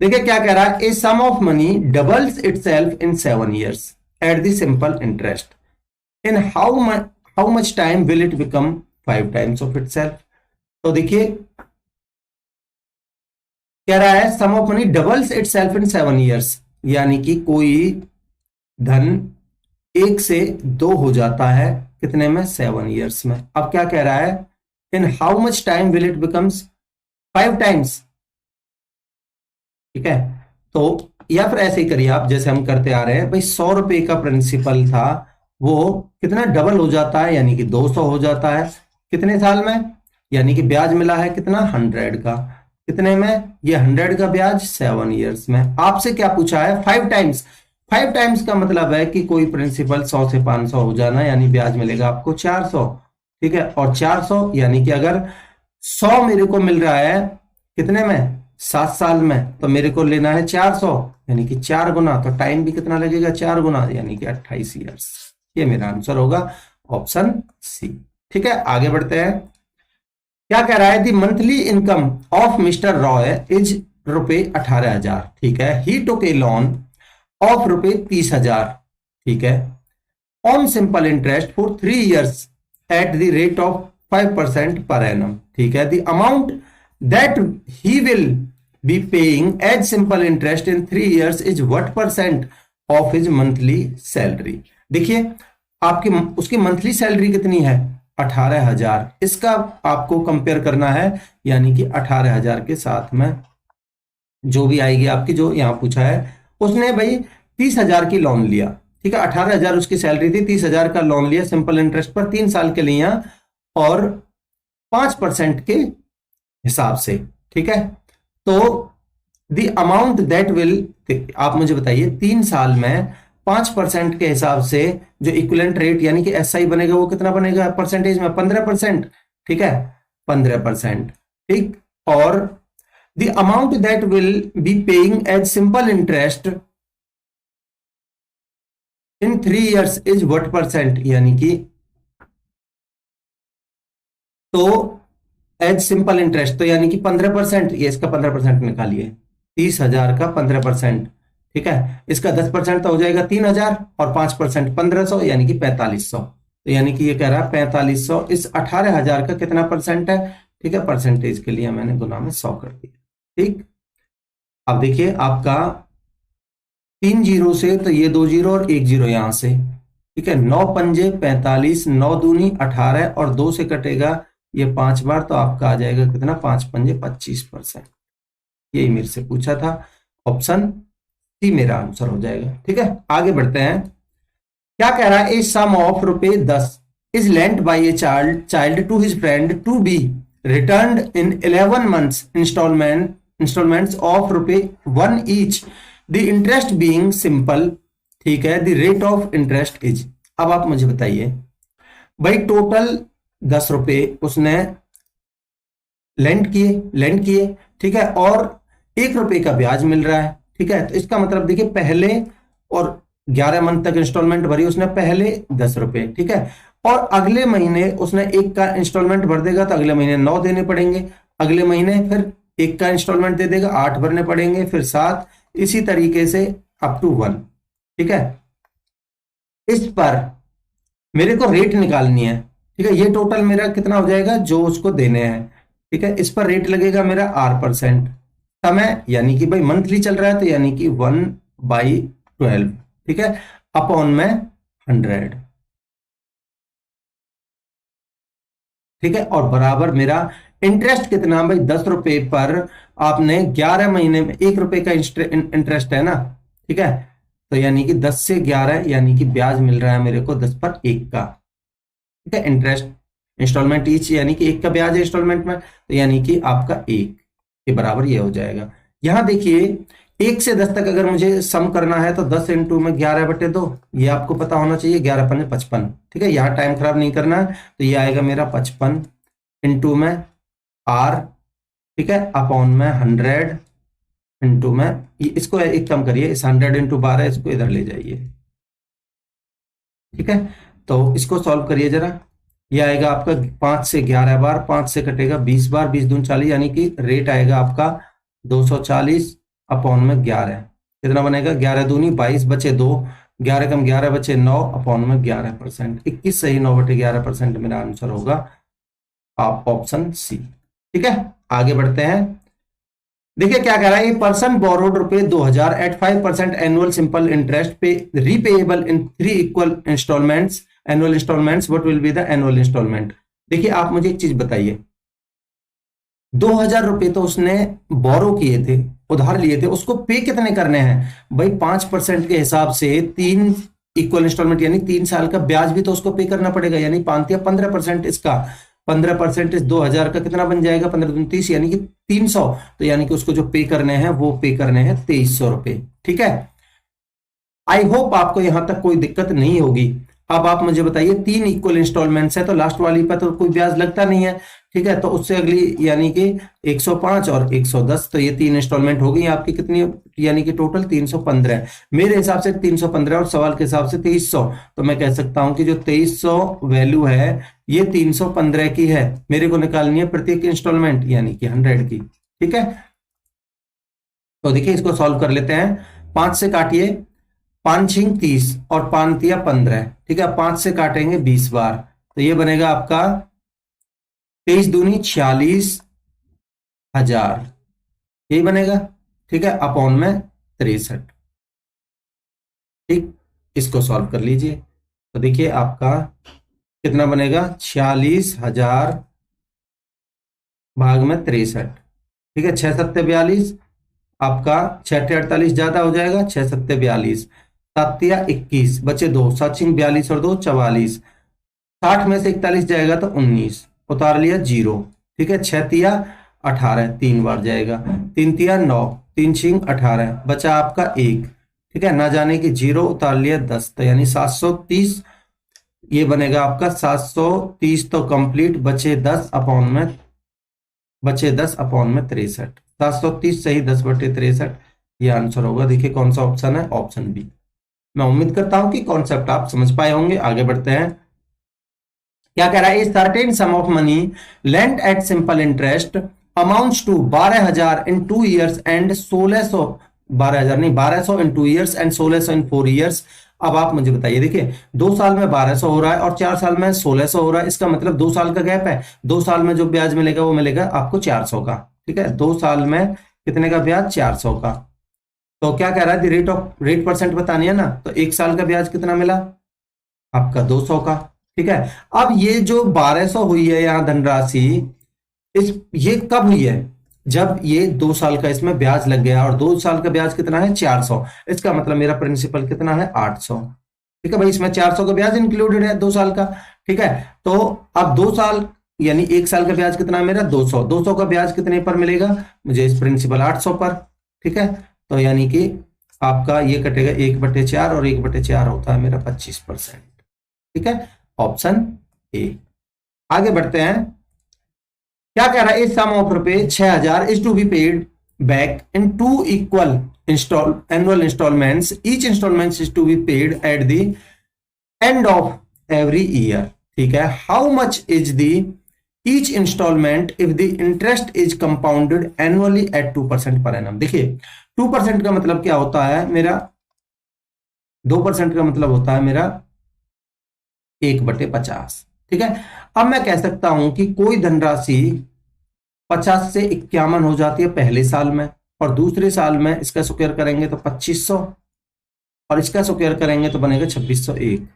देखिए क्या कह रहा है, a sum of money doubles itself in 7 years at the simple interest, in how much time will it become 5 times of itself. तो देखिए कह रहा है sum of money doubles itself in 7 years, यानी कि कोई धन 1 से 2 हो जाता है कितने में, 7 ईयर्स में। अब क्या कह रहा है, in how much time will it becomes 5 times, ठीक है। तो या फिर ऐसे ही करिए आप जैसे हम करते आ रहे हैं भाई, 100 रुपए का प्रिंसिपल था, वो कितना डबल हो जाता है, यानी कि 200 हो जाता है कितने साल में, यानी कि ब्याज मिला है कितना 100 का, कितने में, ये 100 का ब्याज 7 ईयर्स में। आपसे क्या पूछा है 5 टाइम्स। 5 टाइम्स का मतलब है कि कोई प्रिंसिपल 100 से 500 हो जाना, यानी ब्याज मिलेगा आपको 400। ठीक है, और 400 यानी कि अगर 100 मेरे को मिल रहा है कितने में 7 साल में, तो मेरे को लेना है 400, यानी कि 4 गुना, तो टाइम भी कितना लगेगा 4 गुना, यानी कि 28 ईयर्स। ये मेरा आंसर होगा ऑप्शन सी। ठीक है, आगे बढ़ते हैं। क्या कह रहा है, the monthly income of mister Roy is ₹18,000। ठीक है, ही टुक ए लोन ऑफ ₹30,000। ठीक है, on simple interest for 3 years at the rate of 5% per annum. ठीक है, the amount that he will be paying as simple interest in 3 years is what percent of his monthly salary. देखिए आपकी उसकी monthly salary कितनी है 18,000, इसका आपको compare करना है, यानी कि 18,000 के साथ में जो भी आएगी आपकी, जो यहां पूछा है उसने भाई 30,000 की लोन लिया। ठीक है, 18,000 उसकी सैलरी थी, 30,000 का लोन लिया सिंपल इंटरेस्ट पर 3 साल के लिए और 5% के हिसाब से। ठीक है, तो द अमाउंट दैट विल, आप मुझे बताइए 3 साल में 5% के हिसाब से जो इक्विवेलेंट रेट यानी कि एसआई बनेगा वो कितना बनेगा परसेंटेज में 15%। ठीक है, 15%। ठीक, और the amount that will be paying as simple interest in 3 years is what percent, यानी कि तो एज सिंपल इंटरेस्ट तो यानी कि 15%, ये इसका 15% निकालिए, 30,000 का 15%। ठीक है, इसका 10% तो हो जाएगा 3,000 और 5% 1,500, यानी कि 4,500। तो यानी कि ये कह रहा है 4,500 इस 18,000 का कितना परसेंट है। ठीक है, परसेंटेज के लिए मैंने गुना में 100 कर दिया। ठीक, अब देखिए आपका 3 जीरो से, तो ये 2 जीरो और 1 जीरो यहां से। ठीक है, 9 पंजे 45, 9 दूनी 18 और 2 से कटेगा ये 5 बार, तो आपका आ जाएगा कितना 5 पंजे 25%। यही मेरे से पूछा था, ऑप्शन सी मेरा आंसर हो जाएगा। ठीक है, आगे बढ़ते हैं। क्या कह रहा है, a sum of ₹10 is lent by a child to his friend to be returned in 11 months instalments of ₹1 each, the interest being simple. ठीक है, the rate of interest is. अब आप मुझे बताइए भाई, टोटल 10 रुपए उसने लेंड किए। ठीक है, और 1 रुपए का ब्याज मिल रहा है। ठीक है, तो इसका मतलब देखिए पहले और 11 मंथ तक इंस्टॉलमेंट भरी उसने, पहले 10 रुपए। ठीक है, और अगले महीने उसने 1 का इंस्टॉलमेंट भर देगा तो अगले महीने 9 देने पड़ेंगे, अगले महीने फिर 1 का इंस्टॉलमेंट दे देगा 8 भरने पड़ेंगे, फिर 7, इसी तरीके से अप टू 1। ठीक है, इस पर मेरे को रेट निकालनी है। ठीक है, ये टोटल मेरा कितना हो जाएगा जो उसको देने हैं। ठीक है, इस पर रेट लगेगा मेरा R%। समय यानी कि भाई मंथली चल रहा है, तो यानी कि 1/12। ठीक है, अपॉन में 100। ठीक है, और बराबर मेरा इंटरेस्ट कितना भाई 10 रुपए पर आपने 11 महीने में 1 रुपए का इंटरेस्ट है ना। ठीक है, तो यानी कि 10 से 11, यानी कि ब्याज मिल रहा है मेरे को 10 पर 1 का। ठीक है, इंटरेस्ट इंस्टॉलमेंट ईच, यानी कि 1 का ब्याज है इंस्टॉलमेंट में, तो यानी कि आपका 1 के बराबर ये हो जाएगा। यहां देखिए 1 से 10 तक अगर मुझे सम करना है तो 10 इंटू में 11/2, ये आपको पता होना चाहिए, 11 पंजे 55। ठीक है, यहाँ टाइम खराब नहीं करना है, तो ये आएगा मेरा 55 इंटू में R। ठीक है, अपॉन में 100 इंटू में, इसको एक कम करिए, इस 100 इंटू 12 इसको इधर ले जाइए। ठीक है, तो इसको सॉल्व करिए जरा, ये आएगा आपका 5 से 11 बार, 5 से कटेगा 20 बार, 20 दूनी 40, यानी कि रेट आएगा आपका 240 अपॉन में 11। कितना बनेगा 11 दूनी 22 बचे 2, 11 कम 11 बचे 9 अपॉन में 11%। 21 सही 9/11% मेरा आंसर होगा आप ऑप्शन सी। ठीक है, आगे बढ़ते हैं। देखिए क्या कह रहा है, person borrowed ₹2,000 at 5% annual simple interest pay repayable in 3 equal instalments, annual instalments, what will be the annual instalment. देखिए आप मुझे एक चीज बताइए, 2,000 रुपए तो उसने बोरो किए थे, उधार लिए थे उसको पे कितने करने हैं भाई, 5% के हिसाब से 3 इक्वल इंस्टॉलमेंट यानी 3 साल का ब्याज भी तो उसको पे करना पड़ेगा, यानी 15% इसका, 15% इस 2000 का कितना बन जाएगा, 15×30 यानी कि 300। तो यानी कि उसको जो पे करने हैं वो पे करने हैं 2300 रुपए। ठीक है, आई होप आपको यहां तक कोई दिक्कत नहीं होगी। अब आप मुझे बताइए 3 इक्वल इंस्टॉलमेंट्स है तो लास्ट वाली पर तो कोई ब्याज लगता नहीं है। ठीक है, तो उससे अगली यानी कि 105 और 110, तो ये 3 इंस्टॉलमेंट हो गई आपकी कितनी, यानी कि टोटल 315। मेरे हिसाब से 315 और सवाल के हिसाब से 2300, तो मैं कह सकता हूं कि जो 2300 वैल्यू है ये 315 की है, मेरे को निकालनी है प्रत्येक इंस्टॉलमेंट यानी कि 100 की। ठीक है, तो देखिए इसको सॉल्व कर लेते हैं। 5 से काटिए, 5 छिंग 30 और 5 तिया 15। ठीक है, 5 से काटेंगे 20 बार, तो ये बनेगा आपका 23 दूनी 46,000, यही बनेगा। ठीक है, अपॉन में 63। ठीक, इसको सॉल्व कर लीजिए, तो देखिए आपका कितना बनेगा, 46,000 भाग में 63। ठीक है, 6 सत्ते 42, आपका 6 48 ज्यादा हो जाएगा, 6 सत्ते 42, 7 तिया 21, बचे 2, 7 छिंग 42 और 2 44, 60 में से 41 जाएगा तो 19, उतार लिया 0। ठीक है, 6 तिया 18, 3 बार जाएगा, 3 तिया 9, 3 छिंग 18, बचा आपका 1। ठीक है, ना जाने की 0, उतार लिया 10, तो यानी 730, ये बनेगा आपका 730। तो कंप्लीट, बचे 10 अपॉन में 63, 730 सही 10/63, ये आंसर होगा। देखिए कौन सा ऑप्शन है, ऑप्शन बी। मैं उम्मीद करता हूं कि कॉन्सेप्ट आप समझ पाए होंगे। आगे बढ़ते हैं, क्या कह रहा है, a certain sum of money lent at simple interest amounts to 12,000 in 2 years and 1600, 12,000 नहीं 1200 in 2 years and 1600 in 4 years. अब आप मुझे बताइए, देखिए 2 साल में 1200 हो रहा है और 4 साल में 1600 हो रहा है, इसका मतलब 2 साल का गैप है। 2 साल में जो ब्याज मिलेगा वो मिलेगा आपको 400 का। ठीक है, 2 साल में कितने का ब्याज, 400 का। तो क्या कह रहा है, रेट परसेंट बतानी है ना, तो 1 साल का ब्याज कितना मिला आपका, 200 का। ठीक है, अब ये जो 1200 हुई है यहां धनराशि, ये कब हुई है, जब ये 2 साल का इसमें ब्याज लग गया, और 2 साल का ब्याज कितना है, 400। इसका मतलब मेरा प्रिंसिपल कितना है, 800। ठीक है भाई, इसमें 400 का ब्याज इंक्लूडेड है 2 साल का। ठीक है, तो अब 2 साल यानी 1 साल का ब्याज कितना है मेरा, 200। 200 का ब्याज कितने पर मिलेगा मुझे, इस प्रिंसिपल 800 पर। ठीक है, तो यानी कि आपका ये कटेगा 1/4 और 1/4 होता है मेरा 25%। ठीक है, ऑप्शन ए। आगे बढ़ते हैं, क्या कह रहा है, इस सम of rupaye 6,000 is to be paid back in 2 equal annual instalments, each instalment is to be paid at the end of every year. ठीक है, how much is the each instalment if the interest is compounded annually at 2% per annum. देखिए 2% का मतलब क्या होता है मेरा, 2% का मतलब होता है मेरा 1/50। ठीक है, अब मैं कह सकता हूं कि कोई धनराशि 50 से 51 हो जाती है पहले साल में, और दूसरे साल में इसका स्क्वायर करेंगे तो 2500, और इसका स्क्वायर करेंगे तो बनेगा 2601।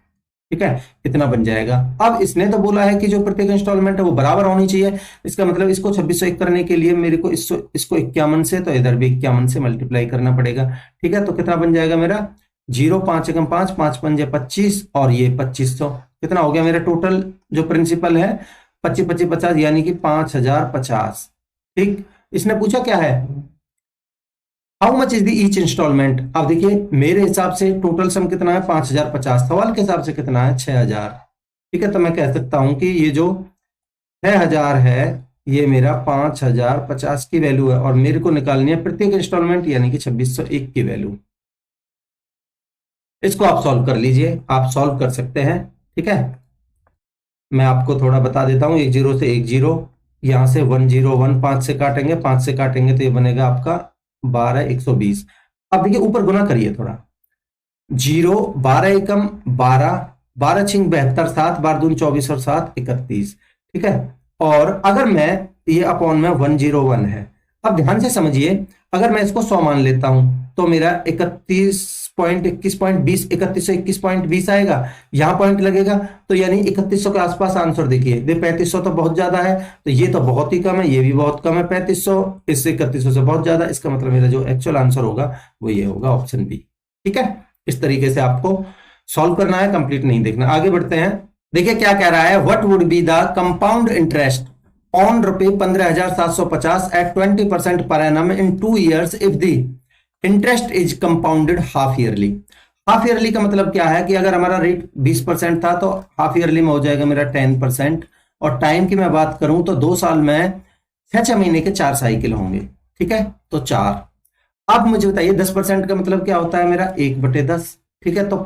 ठीक है, इतना बन जाएगा। अब इसने तो बोला है कि जो प्रत्येक इंस्टॉलमेंट है वो बराबर होनी चाहिए, इसका मतलब इसको 2601 करने के लिए मेरे को इसको 51 से, तो इधर भी 51 से मल्टीप्लाई करना पड़ेगा। ठीक है, तो कितना बन जाएगा मेरा, 0 5 एकम 5, 5 पंजे 25 और ये 2500, कितना हो गया मेरा टोटल जो प्रिंसिपल है, 25 25 50 यानी कि 5050। ठीक, इसने पूछा क्या है, how much is the each instalment. अब देखिए मेरे हिसाब से टोटल सम कितना है, 5050, सवाल के हिसाब से कितना है, 6000। ठीक है, तो मैं कह सकता हूं कि ये जो 6000 है ये मेरा 5050 की वैल्यू है, और मेरे को निकालनी है प्रत्येक इंस्टॉलमेंट यानी कि 2601 की वैल्यू। इसको आप सॉल्व कर लीजिए, आप सॉल्व कर सकते हैं। ठीक है, मैं आपको थोड़ा बता देता हूं, 10 से 10, यहां से 101, 5 से काटेंगे, 5 से काटेंगे तो ये बनेगा आपका 12 120। अब देखिए ऊपर गुना करिए थोड़ा, 0 12 एकम 12, 12 छिंग 72, 7 बार दून 24 और 7 31। ठीक है, और अगर मैं ये अपॉन में 101 है, अब ध्यान से समझिए, अगर मैं इसको 100 मान लेता हूं तो मेरा 31 31.20 3121.20 आएगा, यहां पॉइंट लगेगा, तो यानी 3100 के आसपास आंसर देखिए। 3500 तो बहुत ज्यादा है, तो ये तो बहुत ही कम है, ये भी बहुत कम है। 3500 इससे 3100 से बहुत ज्यादा, इसका मतलब मेरा जो एक्चुअल आंसर होगा वो ये होगा, ऑप्शन बी। ठीक है, इस तरीके से आपको सॉल्व करना है, कंप्लीट नहीं देखना। आगे बढ़ते हैं, देखिए क्या कह रहा है। What would be the compound interest on ₹15,750 at 20% per annum in 2 years if the interest is compounded half yearly. Half yearly का मतलब क्या है कि अगर हमारा रेट 20% था तो हाफ ईयरली में हो जाएगा मेरा 10%, और टाइम की मैं बात करूं तो 2 साल में 6 महीने के 4 साइकिल होंगे। ठीक है, तो 4। अब मुझे बताइए 10% का मतलब क्या होता है मेरा, 1/10। ठीक है, तो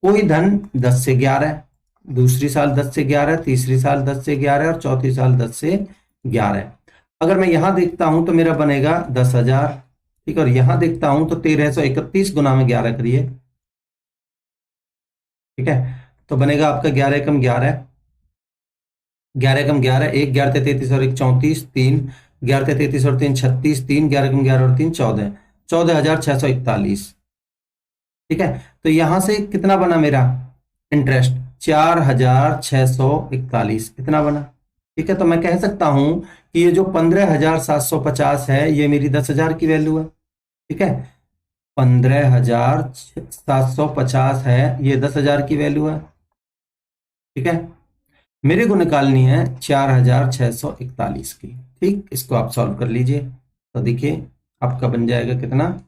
कोई धन 10 से 11, दूसरी साल 10 से 11, तीसरी साल 10 से 11 और चौथी साल 10 से 11। अगर मैं यहां देखता हूं तो मेरा बनेगा 10,000। ठीक है, और यहां देखता हूं तो 1331 गुना में 11 करिए। ठीक है, तो बनेगा आपका 11 एकम 11, 11 एकम 11, 1 11 33 और 1 34, 3 11 33 और 3 36, 3 11 एकम 11 और 3 14, 14,641। ठीक है, तो यहां से कितना बना मेरा इंटरेस्ट, 4,641 इतना बना। ठीक है, तो मैं कह सकता हूं कि ये जो 15,750 है ये मेरी 10,000 की वैल्यू है। ठीक है, 15,750 है, ये 10,000 की वैल्यू है। ठीक है, मेरे को निकालनी है 4,641 की। ठीक, इसको आप सॉल्व कर लीजिए, तो देखिए आपका बन जाएगा कितना,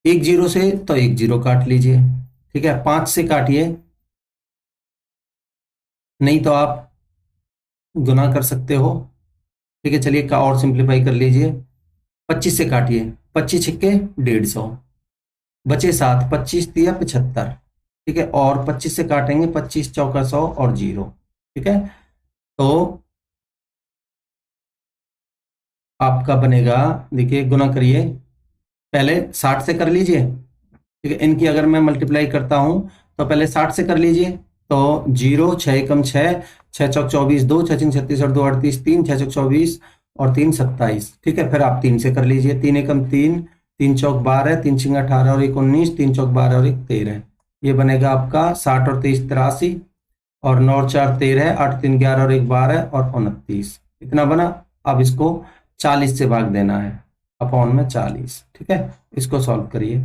1 0 से तो 1 0 काट लीजिए। ठीक है, 5 से काटिए, नहीं तो आप गुना कर सकते हो। ठीक है, चलिए का और सिंप्लीफाई कर लीजिए। 25 से काटिए, 25 छिक्के 150, बचे 7, 25 दिया 75। ठीक है, और 25 से काटेंगे, 25 चौका 100 और 0। ठीक है, तो आपका बनेगा, देखिए गुना करिए, पहले 60 से कर लीजिए। ठीक है, इनकी अगर मैं मल्टीप्लाई करता हूं तो पहले 60 से कर लीजिए, तो 0 6 एकम 6, 6 चौक 24 2, 6 3 36 और 2 38, 3 6 चौक 24 और 3 27। ठीक है, फिर आप 3 से कर लीजिए, 3 एकम 3, 3 चौक 12, 3 छिंग 18 और 1 19, 3 चौक 12 और 1 13। ये बनेगा आपका 60 और 23 83, और 9 और 4 13, 8 3 11 और 1 12 और 29 इतना बना। अब इसको 40 से भाग देना है, अपॉन में 40। ठीक है, इसको सॉल्व करिए,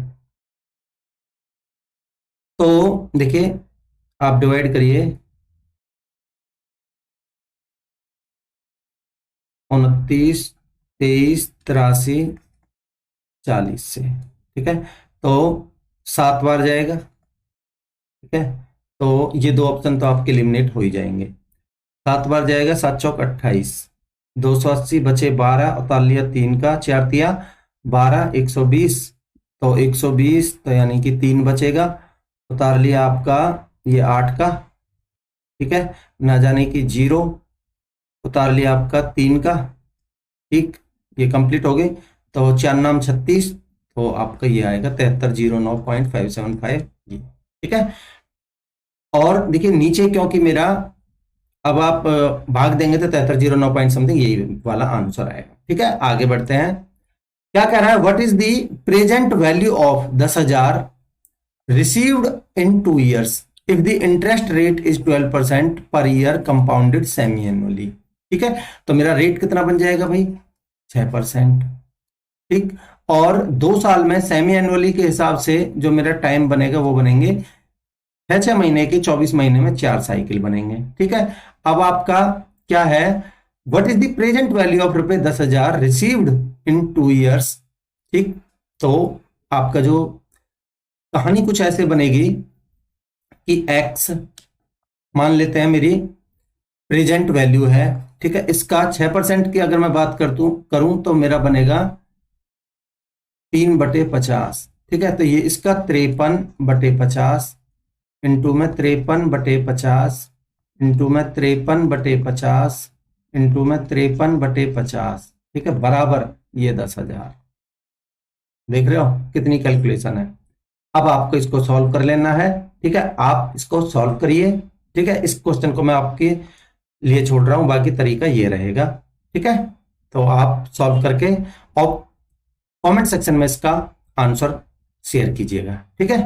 तो देखिए आप डिवाइड करिए, 29 23 83 40 से। ठीक है, तो 7 बार जाएगा। ठीक है, तो ये 2 ऑप्शन तो आपके एलिमिनेट हो ही जाएंगे। 7 बार जाएगा, 7 चौक 28, 280 बचे 12, उतार लिया 3 का, 4 तिया 12, 120, तो 120 तो यानी कि 3 बचेगा, उतार लिया आपका ये 8 का। ठीक है, ना जाने की 0, उतार लिया आपका 3 का। ठीक, ये कंप्लीट हो गई, तो 4 नाम 36, तो आपका ये आएगा 7309.575 जी। ठीक है, और देखिए नीचे क्योंकि मेरा, अब आप भाग देंगे तो 7309 पॉइंट समथिंग यही वाला आंसर आएगा। ठीक है, आगे बढ़ते हैं, क्या कह रहा है, what is the present value of 10,000 received in 2 years if the interest rate is 12% per year compounded semi annually. ठीक है, तो मेरा रेट कितना बन जाएगा भाई, 6%। ठीक, और 2 साल में सेमी एनुअली के हिसाब से जो मेरा टाइम बनेगा वो बनेंगे 6 महीने के, 24 महीने में 4 साइकिल बनेंगे। ठीक है, अब आपका क्या है, what is the present value of ₹10,000 received in 2 years। ठीक, तो आपका जो कहानी कुछ ऐसे बनेगी कि x मान लेते हैं मेरी प्रेजेंट वैल्यू है। ठीक है, इसका 6% की अगर मैं बात करूं तो मेरा बनेगा 3/50। ठीक है, तो ये इसका 53/50 इंटू में 53/50 इंटू में 53/50 इंटू में 53/50। ठीक है, बराबर ये 10,000। देख रहे हो कितनी कैलकुलेशन है। अब आपको इसको सॉल्व कर लेना है। ठीक है, आप इसको सॉल्व करिए। ठीक है, इस क्वेश्चन को मैं आपके लिए छोड़ रहा हूं, बाकी तरीका ये रहेगा। ठीक है, तो आप सॉल्व करके और कमेंट सेक्शन में इसका आंसर शेयर कीजिएगा, ठीक है।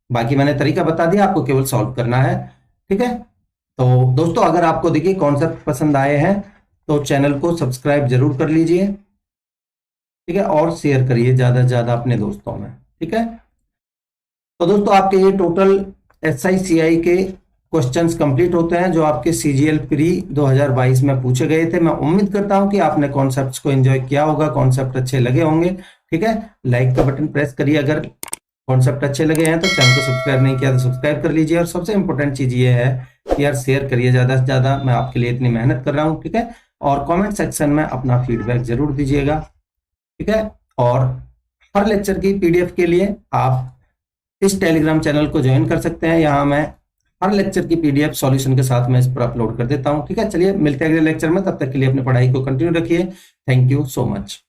बाकी मैंने तरीका बता दिया, आपको केवल सॉल्व करना है, ठीक है। तो दोस्तों अगर आपको देखिए कॉन्सेप्ट पसंद आए हैं तो चैनल को सब्सक्राइब जरूर कर लीजिए, ठीक है, और शेयर करिए ज्यादा से ज्यादा अपने दोस्तों में, ठीक है। तो दोस्तों आपके ये टोटल SICI के क्वेश्चंस कंप्लीट होते हैं जो आपके CGL प्री 2022 में पूछे गए थे। मैं उम्मीद करता हूं कि आपने कॉन्सेप्ट्स को एंजॉय किया होगा, कॉन्सेप्ट अच्छे लगे होंगे, ठीक है। लाइक का बटन प्रेस करिए अगर कॉन्सेप्ट अच्छे लगे हैं, तो चैनल को सब्सक्राइब नहीं किया तो सब्सक्राइब कर लीजिए, और सबसे इंपॉर्टेंट चीज ये है कि यार शेयर करिए ज्यादा से ज्यादा, मैं आपके लिए इतनी मेहनत कर रहा हूँ, ठीक है। और कॉमेंट सेक्शन में अपना फीडबैक जरूर दीजिएगा, ठीक है। और हर लेक्चर की PDF के लिए आप इस टेलीग्राम चैनल को ज्वाइन कर सकते हैं, यहाँ मैं हर लेक्चर की PDF सॉल्यूशन के साथ मैं इस पर अपलोड कर देता हूँ, ठीक है। चलिए मिलते हैं अगले लेक्चर में, तब तक के लिए अपनी पढ़ाई को कंटिन्यू रखिए। Thank you so much.